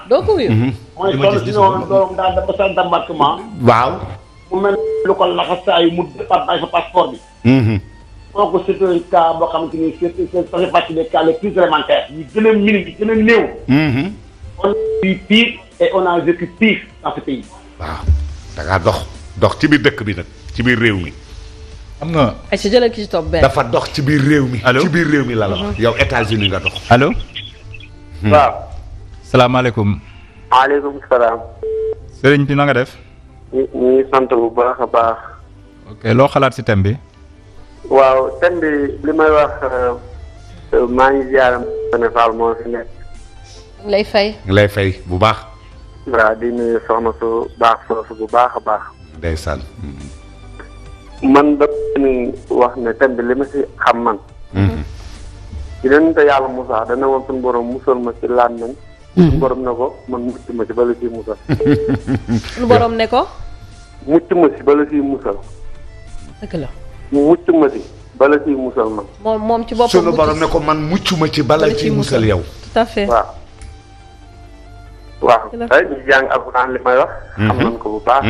[SPEAKER 3] doo ko wuyu.
[SPEAKER 10] mooy soxna si noonu doom daal dafa sant embarquement.
[SPEAKER 1] waaw.
[SPEAKER 10] mu mel lu ko laxasaayu mu départ bàyyi fa passeport bi. kooku c'est un cas boo xamante ni ça fait partie des cas les plus élémentaires yi gën a minime yi gën a néew. on a vu pire et on a vécu pire dans ce pays.
[SPEAKER 1] waaw da ngaa dox ci biir dëkk bi nag ci biir réew mi.
[SPEAKER 2] xam nga.
[SPEAKER 3] ay si jëlal ki ci topp benn.
[SPEAKER 1] dafa dox ci biir réew mi.
[SPEAKER 2] allo
[SPEAKER 1] ci biir réew mi la la wax. yow États-Unis nga dox.
[SPEAKER 2] allo.
[SPEAKER 10] waaw.
[SPEAKER 2] salaamaaleykum.
[SPEAKER 8] maaleykum salaam.
[SPEAKER 2] sëriñ bi na nga def.
[SPEAKER 8] ñu ngi sant bu baax a baax.
[SPEAKER 2] ok loo xalaat si thème bi.
[SPEAKER 8] waaw thème bi li may wax maa ngi ziar Sénégal moo fi nekk.
[SPEAKER 3] lay fay.
[SPEAKER 1] lay fay bu baax.
[SPEAKER 8] waaw di nuyu soxna su baax soosu bu baax a baax.
[SPEAKER 1] ndeysaan.
[SPEAKER 8] man da ni wax ne thème bi li ma si xam man. yonent yàlla Moussa dana woon suñu borom musal ma ci làmmiñ. suñu borom ne ko man mucc ma ci bala ciy musal.
[SPEAKER 3] suñu borom ne ko.
[SPEAKER 8] mucc ma si bala ciy musal.
[SPEAKER 3] dëgg la.
[SPEAKER 8] mu mucc ma si bala ciy musal man.
[SPEAKER 3] moom ci boppam.
[SPEAKER 1] sunu borom ne ko man mucc ma ci bala ciy musal yow.
[SPEAKER 3] tout à fait.
[SPEAKER 8] waaw. waaw tey ñu jàng alxuraan li may wax. xam nañ ko bu baax.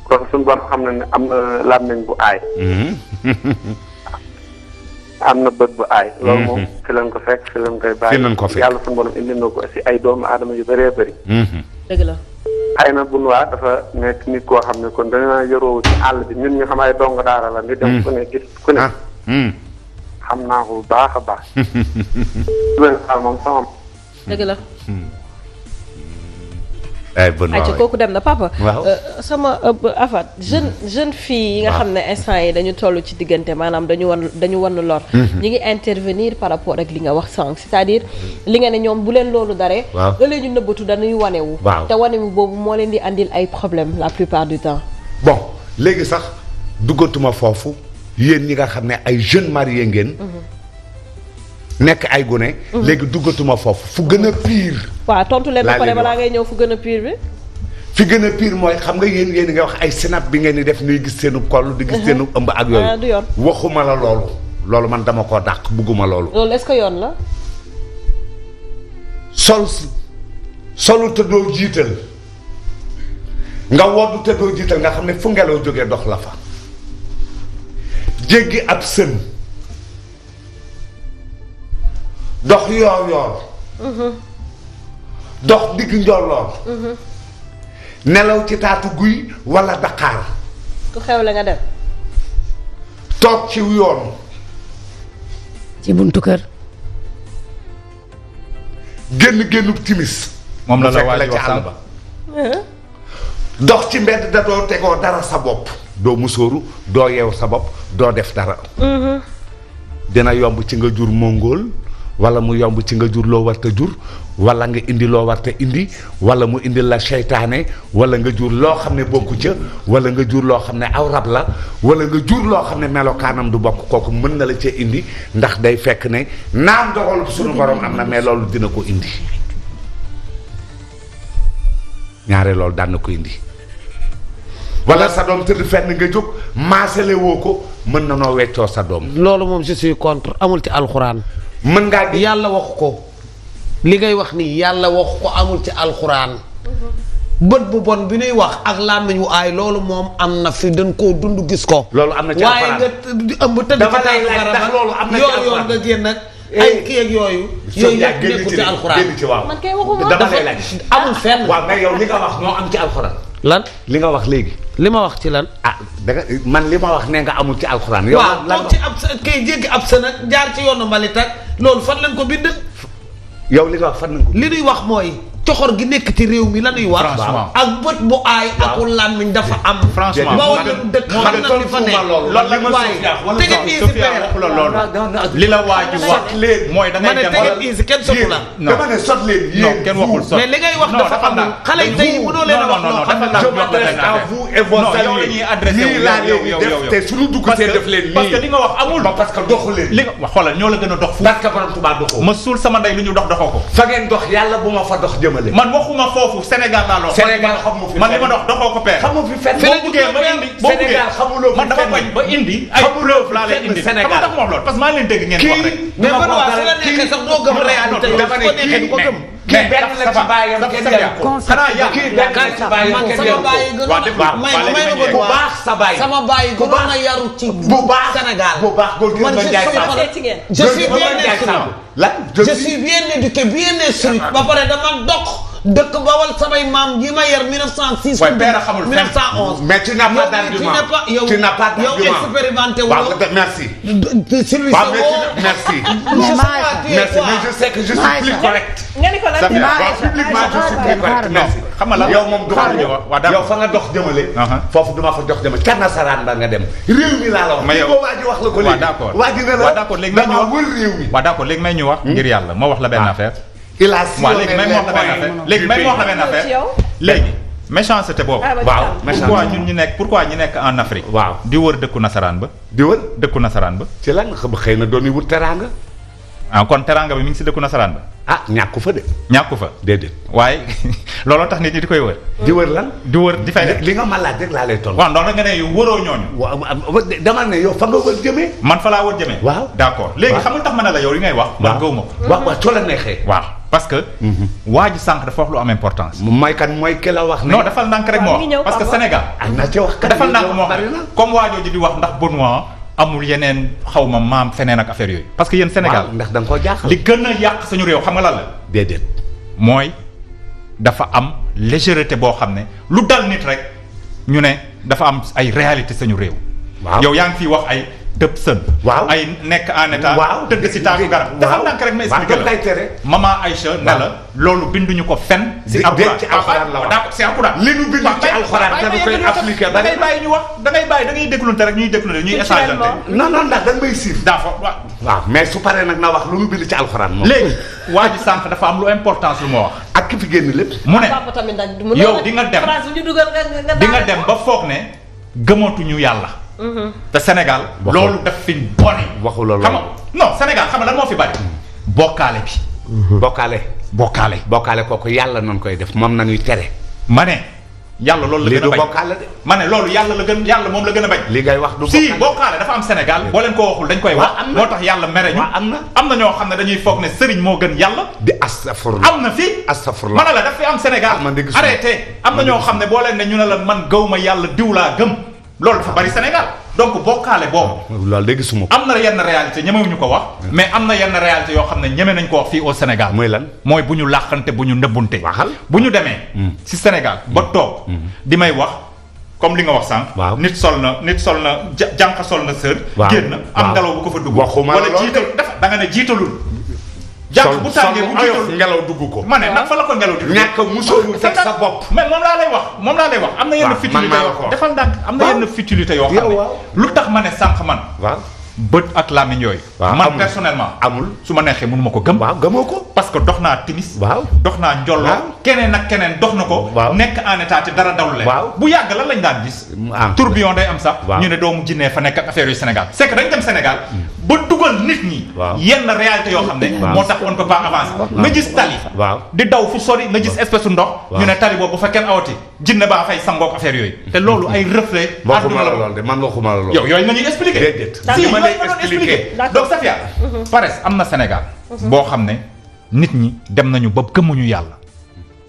[SPEAKER 8] kon suñu borom xam na ne am na làmmiñ bu aay. am na bët bu aay. loolu moom fi leen ko fekk fi leen koy bàyyi.
[SPEAKER 1] fi leen ko fekk
[SPEAKER 8] yàlla suñu borom indi na ko si ay doomu aadama yu bëree bëri.
[SPEAKER 3] dëgg la.
[SPEAKER 8] xëy na Benoît dafa nekk nit koo xam ne kon dañoo yoroo ci àll bi ñun ñu xam ay dong daara la. di dem ku ne gis ku ne. xam naa ko bu baax a baax. moom sama.
[SPEAKER 3] dëgg la.
[SPEAKER 1] ay Benoît
[SPEAKER 3] ayca kooku dem na papa.
[SPEAKER 1] waaw
[SPEAKER 3] sama afat jeune fille yi nga xam ne instant yi dañu toll ci diggante maanaam dañu wan lor. ñi ngi intervenir par rapport ak li nga wax sànq c'est-à-dire li nga ne ñoom bu leen loolu daree.
[SPEAKER 1] waaw
[SPEAKER 3] ëllëg ñu nëbbatu dañuy wanewu.
[SPEAKER 1] waaw
[SPEAKER 3] te wanewu boobu moo leen di andil ay problème la plupart du temps.
[SPEAKER 1] bon léegi sax duggatuma foofu yéen ñi nga xam ne ay jeunes mariés ngeen. nekk ay gune. léegi duggatuma foofu fu gën a pire.
[SPEAKER 3] waaw tontu leen ba pare balaa ngay ñëw fu gën a pire bi.
[SPEAKER 1] fi gën a pire mooy xam nga yéen nga wax ay snap bi ngeen di def nuy gis seenu koll di gis seenu ëmb ak yooyu.
[SPEAKER 3] du yoon
[SPEAKER 1] waxuma la loolu man dama koo dàq bugguma loolu.
[SPEAKER 3] loolu est-ce que yoon la.
[SPEAKER 1] solu te doo jiital nga woddu te doo jiital nga xam ne fu ngelaw jógee dox la fa jéggi ab sën. dox yoor dox digg njolloor nelaw ci taatu guy walla daqaar
[SPEAKER 3] ku xew la nga dem
[SPEAKER 1] toog ci yoon
[SPEAKER 4] ci buntu kër
[SPEAKER 1] génnub timis
[SPEAKER 2] moom la
[SPEAKER 1] fekk
[SPEAKER 2] waaj
[SPEAKER 1] ci
[SPEAKER 2] wax
[SPEAKER 1] àll ba dox ci mbedd da doo tegoo dara sa bopp doo musóoru doo yeew sa bopp doo def dara dina yomb ci nga jur mongol wala mu yomb ci nga jur loo warta jur wala nga indi loo warta indi wala mu indi la seytaane wala nga jur loo xam ne bokku ca wala nga jur loo xam ne aw rab la wala nga jur loo xam ne melokaanam du bokk kooku mën na la cee indi ndax day fekk ne naam doxalub suñu borom am na mais loolu dina ko indi ñaare loolu daan na ko indi wala sa doom tëdd fenn nga jóg maasale woo ko mën na noo weccoo sa doom.
[SPEAKER 5] loolu moom je suis contre amul ci alxuraan.
[SPEAKER 1] mën ngaa di
[SPEAKER 5] yàlla waxu ko li ngay wax nii yàlla waxu ko amul ci alxuraan bët bu bon bi ñuy wax ak làmmiñ wu aay loolu moom am na fi dañ koo dund gis ko.
[SPEAKER 1] loolu am na ci
[SPEAKER 5] waaye
[SPEAKER 1] alxuraan
[SPEAKER 5] nga ëmb tëdd
[SPEAKER 1] dama
[SPEAKER 5] ci
[SPEAKER 1] lay laaj ndax loolu am na ci
[SPEAKER 5] yoon
[SPEAKER 1] alxuraan
[SPEAKER 5] nga génn ak ay kii ak yooyu. yooyu yëpp nekkul ci alxuraan
[SPEAKER 1] génn ci waaw
[SPEAKER 3] man kay waxuma
[SPEAKER 1] dama lay laaj
[SPEAKER 5] amul fenn.
[SPEAKER 1] waaw mais yow li nga wax moo am ci alxuraan
[SPEAKER 5] lan
[SPEAKER 1] li nga wax léegi
[SPEAKER 5] li ma wax ci lan.
[SPEAKER 1] ah danga man li ma wax nee nga amul ci alxuraan yow
[SPEAKER 5] waaw
[SPEAKER 1] lan
[SPEAKER 5] toog ci ab sa kay jéggi ab sa nag jaar ci yoonu mbalit ak loolu fan lañ ko bind.
[SPEAKER 1] yow li nga wax fan nañ ko
[SPEAKER 5] li ñuy wax mooy coxor gi nekk ci réew mi la ñuy wax.
[SPEAKER 2] Franchement.
[SPEAKER 5] ak bët bu aay. ak làmmiñ dafa am.
[SPEAKER 2] franchement
[SPEAKER 5] ba wala dëkk xam na li fa nekk.
[SPEAKER 1] loolu li ma
[SPEAKER 5] waaye tege bii si
[SPEAKER 2] Sofia
[SPEAKER 5] pexe
[SPEAKER 2] waxu la loolu li la waa ji wax mooy da
[SPEAKER 5] ma
[SPEAKER 2] ngay
[SPEAKER 5] ne
[SPEAKER 2] dem
[SPEAKER 5] tege bii si kenn sotu la.
[SPEAKER 1] dama ne sot leen
[SPEAKER 2] non
[SPEAKER 1] yéen
[SPEAKER 2] kenn waxul sot
[SPEAKER 5] mais li ngay wax
[SPEAKER 2] non,
[SPEAKER 5] dafa amul
[SPEAKER 2] ndànk.
[SPEAKER 5] xale yi tey mënoo leen a wax loo xam ne
[SPEAKER 2] dafa
[SPEAKER 1] je
[SPEAKER 2] ndànk jox la
[SPEAKER 1] m'adresse
[SPEAKER 2] benn
[SPEAKER 1] à
[SPEAKER 2] affaire.
[SPEAKER 1] vous et vos
[SPEAKER 2] non yow la
[SPEAKER 1] alliés
[SPEAKER 2] ñuy adressé wu
[SPEAKER 1] lii laa leen di def te suñu dugg see def leen nii
[SPEAKER 2] parce que li nga wax amul
[SPEAKER 1] parce que doxu leen
[SPEAKER 2] li nga wax xoolal ñoo la gën a dox fu
[SPEAKER 1] parce que borom Tuubaa doxoo
[SPEAKER 2] ma suul sama ndey lu ñu dox doxoo ko
[SPEAKER 1] fa ngeen dox yàlla bu ma fa dox jëmale
[SPEAKER 2] man waxuma foofu Sénégal laa loo
[SPEAKER 1] Sénégal xamu fi
[SPEAKER 2] man li ma dox doxoo ko père
[SPEAKER 1] xamu fi fenn
[SPEAKER 2] boo buggee ba indi boo buggee
[SPEAKER 1] Sénégal xamuloo fi
[SPEAKER 2] man dafa bañ ba indi ay preuve laa lay indi
[SPEAKER 1] Sénégal
[SPEAKER 2] xam nga tax moom loolu parce que maa ngi leen dégg ngeen wax rek
[SPEAKER 5] mais man waa su la neexee sax doo gëm réalité yi
[SPEAKER 1] dama
[SPEAKER 5] su ko neexee du ko gëm.
[SPEAKER 1] kii benn la ci bàyyam kenn yàlla ko
[SPEAKER 2] xanaa yaa
[SPEAKER 1] kii benn la ci bàyyam
[SPEAKER 5] man
[SPEAKER 1] kenn
[SPEAKER 5] sama
[SPEAKER 1] yàlla
[SPEAKER 5] baay
[SPEAKER 1] ko
[SPEAKER 5] gënoon
[SPEAKER 2] waa def
[SPEAKER 5] a may may ma
[SPEAKER 1] bu baax sa baay
[SPEAKER 5] sama baay gënoon a yaru ci
[SPEAKER 1] bu baax
[SPEAKER 5] Sénégal.
[SPEAKER 1] bu baax góor gi
[SPEAKER 5] man
[SPEAKER 1] ma
[SPEAKER 5] je
[SPEAKER 1] Njaay
[SPEAKER 5] suis
[SPEAKER 1] Samb
[SPEAKER 3] seet ci ngeen.
[SPEAKER 5] je suis bien instruit.
[SPEAKER 1] lan
[SPEAKER 5] je suis bien éduqué bien instruit ba pare dama dox dëkk Bawal samay maam yi ma yar 1906.
[SPEAKER 2] Ouais, père xamul fenn.
[SPEAKER 5] 1911.
[SPEAKER 1] mais tu n'as pas d'argument tu n'as pas
[SPEAKER 5] yow
[SPEAKER 1] d'argument
[SPEAKER 5] expérimenté wu.
[SPEAKER 1] waaw merci
[SPEAKER 5] Sylvie
[SPEAKER 1] waaw
[SPEAKER 5] Sego.
[SPEAKER 1] merci merci mais je sais que je suis plus correct
[SPEAKER 3] nga ni ko lan.
[SPEAKER 1] Safia waaw publiquement je suis plus correct merci
[SPEAKER 2] xam nga lan
[SPEAKER 1] yow moom du
[SPEAKER 2] xaaral ñu wax waa d'accord
[SPEAKER 1] yow fa nga dox jëmale foofu duma fa dox jëmale ca nasaraan ba nga dem réew mi laa la wax
[SPEAKER 2] mais yow
[SPEAKER 1] ko waa ji wax la ko léegi
[SPEAKER 2] waaw d'accord
[SPEAKER 1] waa ji ne la
[SPEAKER 2] waaw d'accord léegi may ñu
[SPEAKER 1] dama
[SPEAKER 2] wax
[SPEAKER 1] wër réew mi
[SPEAKER 2] waaw d'accord léegi may ñu wax ngir yàlla ma wax la benn affaire
[SPEAKER 1] il a
[SPEAKER 2] waaw léegi may ma wax la benn affaire léegi may ma wax la benn affaire léegi méchanceté boobu
[SPEAKER 1] waaw
[SPEAKER 2] pourquoi ñun ñu nekk pourquoi ñu nekk en Afrique
[SPEAKER 1] waaw
[SPEAKER 2] di wër dëkku nasaraan ba
[SPEAKER 1] di wër
[SPEAKER 2] dëkku nasaraan ba
[SPEAKER 1] ci lan xam xëy na doon wut teraanga
[SPEAKER 2] ah kon teranga bi mi ngi si dëkku nasaraan ba
[SPEAKER 1] ah ñàkku fa de
[SPEAKER 2] ñàkku fa
[SPEAKER 1] déedéet
[SPEAKER 2] waaye looloo tax nit ñi di koy wër
[SPEAKER 1] di wër lan
[SPEAKER 2] di wër di fay def
[SPEAKER 1] li nga ma laaj rek laa lay tontu
[SPEAKER 2] waaw noonu la nga ne yow wëroo ñooñu
[SPEAKER 1] waaw dama ne yow fa nga wër jëmee
[SPEAKER 2] man fa laa wër jëmee
[SPEAKER 1] waaw
[SPEAKER 2] d'accord léegi xamul tax ma ne la yow li ngay wax man gëw ma ko
[SPEAKER 1] waaw waaw coo la neexee
[SPEAKER 2] waaw parce que waa ji sànq dafa wax lu am importance
[SPEAKER 1] mooy kan mooy ki la wax ne
[SPEAKER 2] non dafal ndànk rek moo wax parce que Sénégal
[SPEAKER 1] am na ci wax kat
[SPEAKER 2] dafal ndànk moo wax comme waajoo ji di wax ndax Benoît amul yeneen xaw ma maam feneen ak affaire yooyu parce que yéen Sénégal
[SPEAKER 1] ndax da nga koo jaaxal
[SPEAKER 2] li gën a yàq suñu réew xam nga lan la
[SPEAKER 1] déedéet
[SPEAKER 2] mooy dafa am légèreté boo xam ne lu dal nit rek ñu ne dafa am ay réalité suñu réew
[SPEAKER 1] waaw
[SPEAKER 2] yow yaa ngi fi wax ay tëb sën
[SPEAKER 1] waaw
[SPEAKER 2] ay nekk en état
[SPEAKER 1] waaw
[SPEAKER 2] tëdd si taatu garab dafa ndànk rek ma expliqué la
[SPEAKER 1] tere
[SPEAKER 2] maman Aïcha ne la loolu binduñu ko fen si alxuraan
[SPEAKER 1] ci alxuraan la wax
[SPEAKER 2] si alxuraan
[SPEAKER 1] li nu bind ci alxuraan dañu koy appliqué
[SPEAKER 2] da ngay bàyyi ñu wax da ngay bàyyi da ngay déglunte rek ñuy déglunte ñuy échangeante
[SPEAKER 1] non non ndax da nga may siif
[SPEAKER 2] daa fa waaw
[SPEAKER 1] waaw mais su paree nag na wax lu nu bind ci alxuraan moom
[SPEAKER 2] léegi waa ji sànq dafa am lu importance lu ma wax
[SPEAKER 1] ak ki fi génn lépp
[SPEAKER 2] mu ne
[SPEAKER 3] papa tamit nag du
[SPEAKER 2] yow di nga dem
[SPEAKER 3] France bu ñu dugal nga
[SPEAKER 2] di nga dem ba foog ne gëmatuñu yàlla te Sénégal loolu daf fi bone
[SPEAKER 1] waxu la
[SPEAKER 2] xam nga non Sénégal xam nga lan moo fi bari bokkaale bi bokkaale kooku yàlla noonu koy def moom nañuy tere ma ne yàlla loolu la
[SPEAKER 1] lii
[SPEAKER 2] gën a
[SPEAKER 1] du
[SPEAKER 2] bañ
[SPEAKER 1] bokkaale de
[SPEAKER 2] ma ne loolu yàlla moom la gën a bañ
[SPEAKER 1] li ngay wax du
[SPEAKER 2] si bokkaale dafa am Sénégal boo leen ko waxul dañ koy wax
[SPEAKER 1] am na
[SPEAKER 2] moo tax yàlla mere ñu am na ñoo xam ne dañuy foog ne sëriñ moo gën yàlla
[SPEAKER 1] di astafurlah
[SPEAKER 2] am na fi
[SPEAKER 1] astafurlah
[SPEAKER 2] ma ne la daf fi am Sénégal arrêté am na ñoo xam ne boo leen ne ñu ne la man gëw ma yàlla diw laa gëm loolu dafa bari Sénégal donc bokkaale boobu
[SPEAKER 1] loolu de gisuma ko
[SPEAKER 2] am na yenn réalité ñemewuñu ko wax mais am na yenn réalité yoo xam ne ñeme nañ ko wax fii au Sénégal
[SPEAKER 1] mooy lan
[SPEAKER 2] mooy bu ñu làqante bu ñu nëbbunte
[SPEAKER 1] waxal
[SPEAKER 2] bu ñu demee ci Sénégal ba toog di may wax comme li nga wax sànq nit sol na jànq sol na sër génn am ngelaw bu ko fa dugg wala jiital dafa da nga ne jiitalul jànq bu tàngee bu jiitalul
[SPEAKER 1] ngelaw dugg ko
[SPEAKER 2] ma ne nag fa la ko ngelaw di
[SPEAKER 1] ñàkk musóoru teg sa bopp
[SPEAKER 2] mais moom laa lay wax am na yenn futilité yoo defal ndànk am na yenn futilité yoo xam ne lu tax ma ne sànq man
[SPEAKER 1] waaw
[SPEAKER 2] bët ak làmmiñ yooyu man personnellement
[SPEAKER 1] amul
[SPEAKER 2] su ma neexee mënu ma ko gëm
[SPEAKER 1] waaw gëmoo ko
[SPEAKER 2] parce que dox naa timis
[SPEAKER 1] waaw
[SPEAKER 2] dox naa njollo keneen ak keneen dox na ko nekk en état ci dara dawlu leen bu yàgg lan lañ daan gis tourbillon day am sax ñu ne doomu jinnee fa nekk ak affaire yu Sénégal c'est que dañ dem Sénégal ba dugal nit ñi yenn réalité yoo xam ne moo tax on ne peut pas avancer nga gis tali di daw fu sori nga gis espèce ndox ñu ne tali boobu bu fa kenn awati jinne baa fay sangook affaire yooyu te loolu ay reflet
[SPEAKER 1] waxuma la lool de man waxuma la lool
[SPEAKER 2] yow yooyu nga ñuy expliquer
[SPEAKER 1] déedéet
[SPEAKER 2] si ma lay expliquer donc Safia. paresse am na Sénégal. boo xam ne nit ñi dem nañu ba gëmuñu yàlla.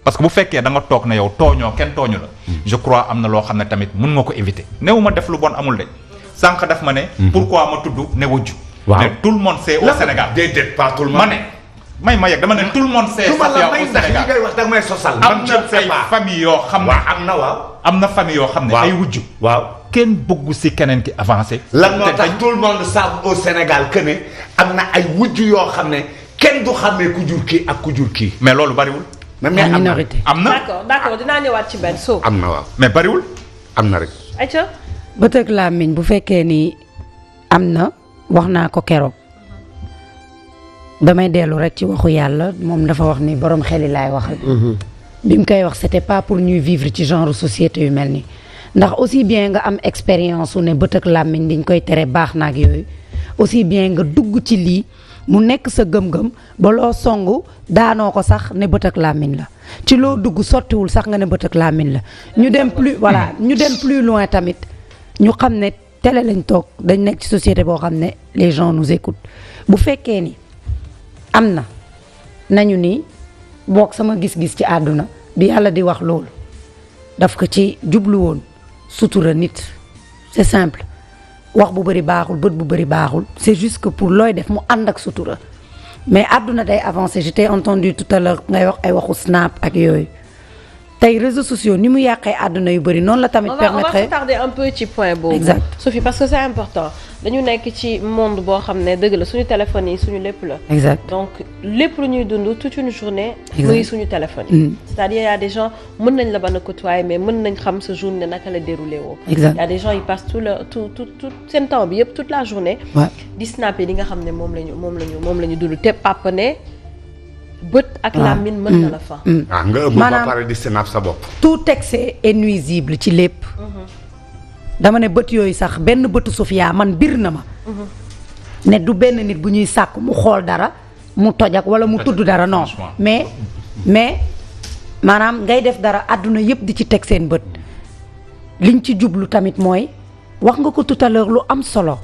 [SPEAKER 2] parce que bu fekkee da nga toog ne yow tooñoo kenn tooñu la. je crois am na loo xam ne tamit mun nga ko éviter. néew ma def lu bon amul de sànq daf ma ne. pourquoi ma tudd ne wujju.
[SPEAKER 1] waaw
[SPEAKER 2] mais tout le monde sait au Sénégal.
[SPEAKER 1] déedéet pas tout le monde.
[SPEAKER 2] ma ne ma yegg dama ne tout le monde sait. Safia au Sénégal
[SPEAKER 1] li ngay wax da nga may sosal.
[SPEAKER 2] am na ay famille yoo xam ne.
[SPEAKER 1] am na waaw.
[SPEAKER 2] am na famille yoo xam ne ay wujju.
[SPEAKER 1] waaw
[SPEAKER 2] kenn bëggu si keneen ki avancé.
[SPEAKER 1] lan moo tax tout le monde savent au Sénégal que ne am na ay wujju yoo xam ne kenn du xàmmee ku jur kii ak ku jur kii.
[SPEAKER 2] mais loolu bariwul.
[SPEAKER 1] mais am na
[SPEAKER 4] minorité.
[SPEAKER 2] am na
[SPEAKER 3] d'accord dinaa ñëwaat ci benn so.
[SPEAKER 1] am na waaw.
[SPEAKER 2] mais bariwul.
[SPEAKER 1] am na rek.
[SPEAKER 3] ayca.
[SPEAKER 4] bët ak làmmiñ bu fekkee ni am na wax naa ko keroog damay dellu rek ci waxu yàlla moom dafa wax ni borom xel yi laay waxal. bi mu koy wax c'était pas pour ñuy vivre ci genre société yu mel nii ndax aussi bien nga am expérience su ne bët ak làmmiñ diñ koy tere baax na ak yooyu aussi bien nga dugg ci lii mu nekk sa gëm-gëm ba loo songu daanoo ko sax ne bët ak làmmiñ la ci loo dugg sottiwul sax nga ne bët ak làmmiñ la ñu dem plus loin tamit ñu xam ne télé lañ toog dañ nekk ci société boo xam ne les gens nous écoutent bu fekkee ni am na nañu ni boog sama gis-gis ci àdduna bi yàlla di wax loolu daf ko ci jublu woon sutura nit c'est simple wax bu bëri baaxul bët bu bëri baaxul c'est juste que pour looy def mu ànd ak sutura mais àdduna day avancer je t'ai entendu tout à l'heure ngay wax ay waxu snap ak yooyu tey réseaux sociaux ni mu yàqee àdduna yu bëri noonu la tamit permettre
[SPEAKER 3] on va s'attarder un peu ci point boobu.
[SPEAKER 4] Exact.
[SPEAKER 3] Sophie parce que c'est important dañu nekk ci monde boo xam ne dëgg la suñu téléphone yi suñu lépp la.
[SPEAKER 4] exact
[SPEAKER 3] donc lépp lu ñuy dund toute une journée.
[SPEAKER 4] Exact.
[SPEAKER 3] muy suñu téléphone yi. c'est-à-dire y a des gens mën nañ la ban a côtoyer mais mën nañ xam sa journée naka la déroulé woo.
[SPEAKER 4] Exact.
[SPEAKER 3] y a des gens ils passent tout seen temps bi yëpp toute la journée.
[SPEAKER 4] Ouais.
[SPEAKER 3] di snapper li nga xam ne moom la ñu dund te papa ne bët ak làmmiñ mën na la fa.
[SPEAKER 1] nga ëmb ba
[SPEAKER 4] maanaam
[SPEAKER 1] pare di sénap sa bopp.
[SPEAKER 4] tout excès est nuisible ci lépp. dama ne bët yooyu sax benn bëtu Sofia man bir na ma. ne du benn nit bu ñuy sàkk mu xool dara mu toj ak wala mu tudd dara non mais maanaam ngay def dara àdduna yëpp di ci teg seen bët liñ ci jublu tamit mooy wax nga ko tout à l'heure lu am solo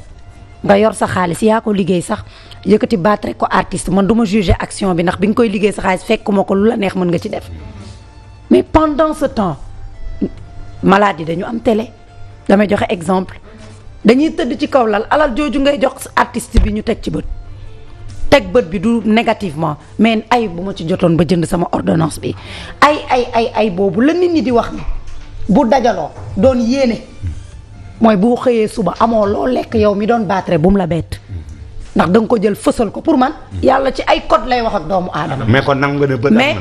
[SPEAKER 4] nga yor sa xaalis yaa ko liggéey sax yëkkati battre ko artiste man du ma juger action bi ndax bi nga koy liggéey sa xaalis fekkuma ko lu la neex mën nga ci def mais pendant ce temps malade yi dañu am télé damay joxe exemple dañuy tëdd ci kaw lal alal jooju ngay jox artiste bi ñu teg ci bët teg bët bi du négativement mais ay bu ma ci jotoon ba jënd sama ordonnance bi ay boobu la nit ñi di wax ni bu dajaloo doon yéene mooy bu xëyee suba amoo loo lekk yow mi doon battre bu mu la bett ndax da nga ko jël fësal ko pour man yàlla ci ay code lay wax ak doomu aadama.
[SPEAKER 1] mais kon nangu nga ne bët
[SPEAKER 4] mais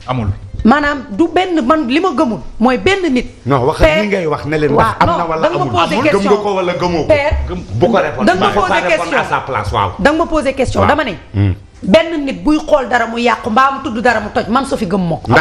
[SPEAKER 2] amul.
[SPEAKER 4] maanaam du benn man li ma gëmul mooy benn nit.
[SPEAKER 1] non wax ni ngay wax ne leen wax am na wala amul gëm nga ko wala gëmoo ko.
[SPEAKER 4] père
[SPEAKER 1] bu ko répondre
[SPEAKER 4] da nga ma posé question
[SPEAKER 1] à sa place waaw.
[SPEAKER 4] da nga ma posé question dama ne. benn nit buy xool dara mu yàqu mbaa mu tudd dara mu toj man Sophie gëm ma ko.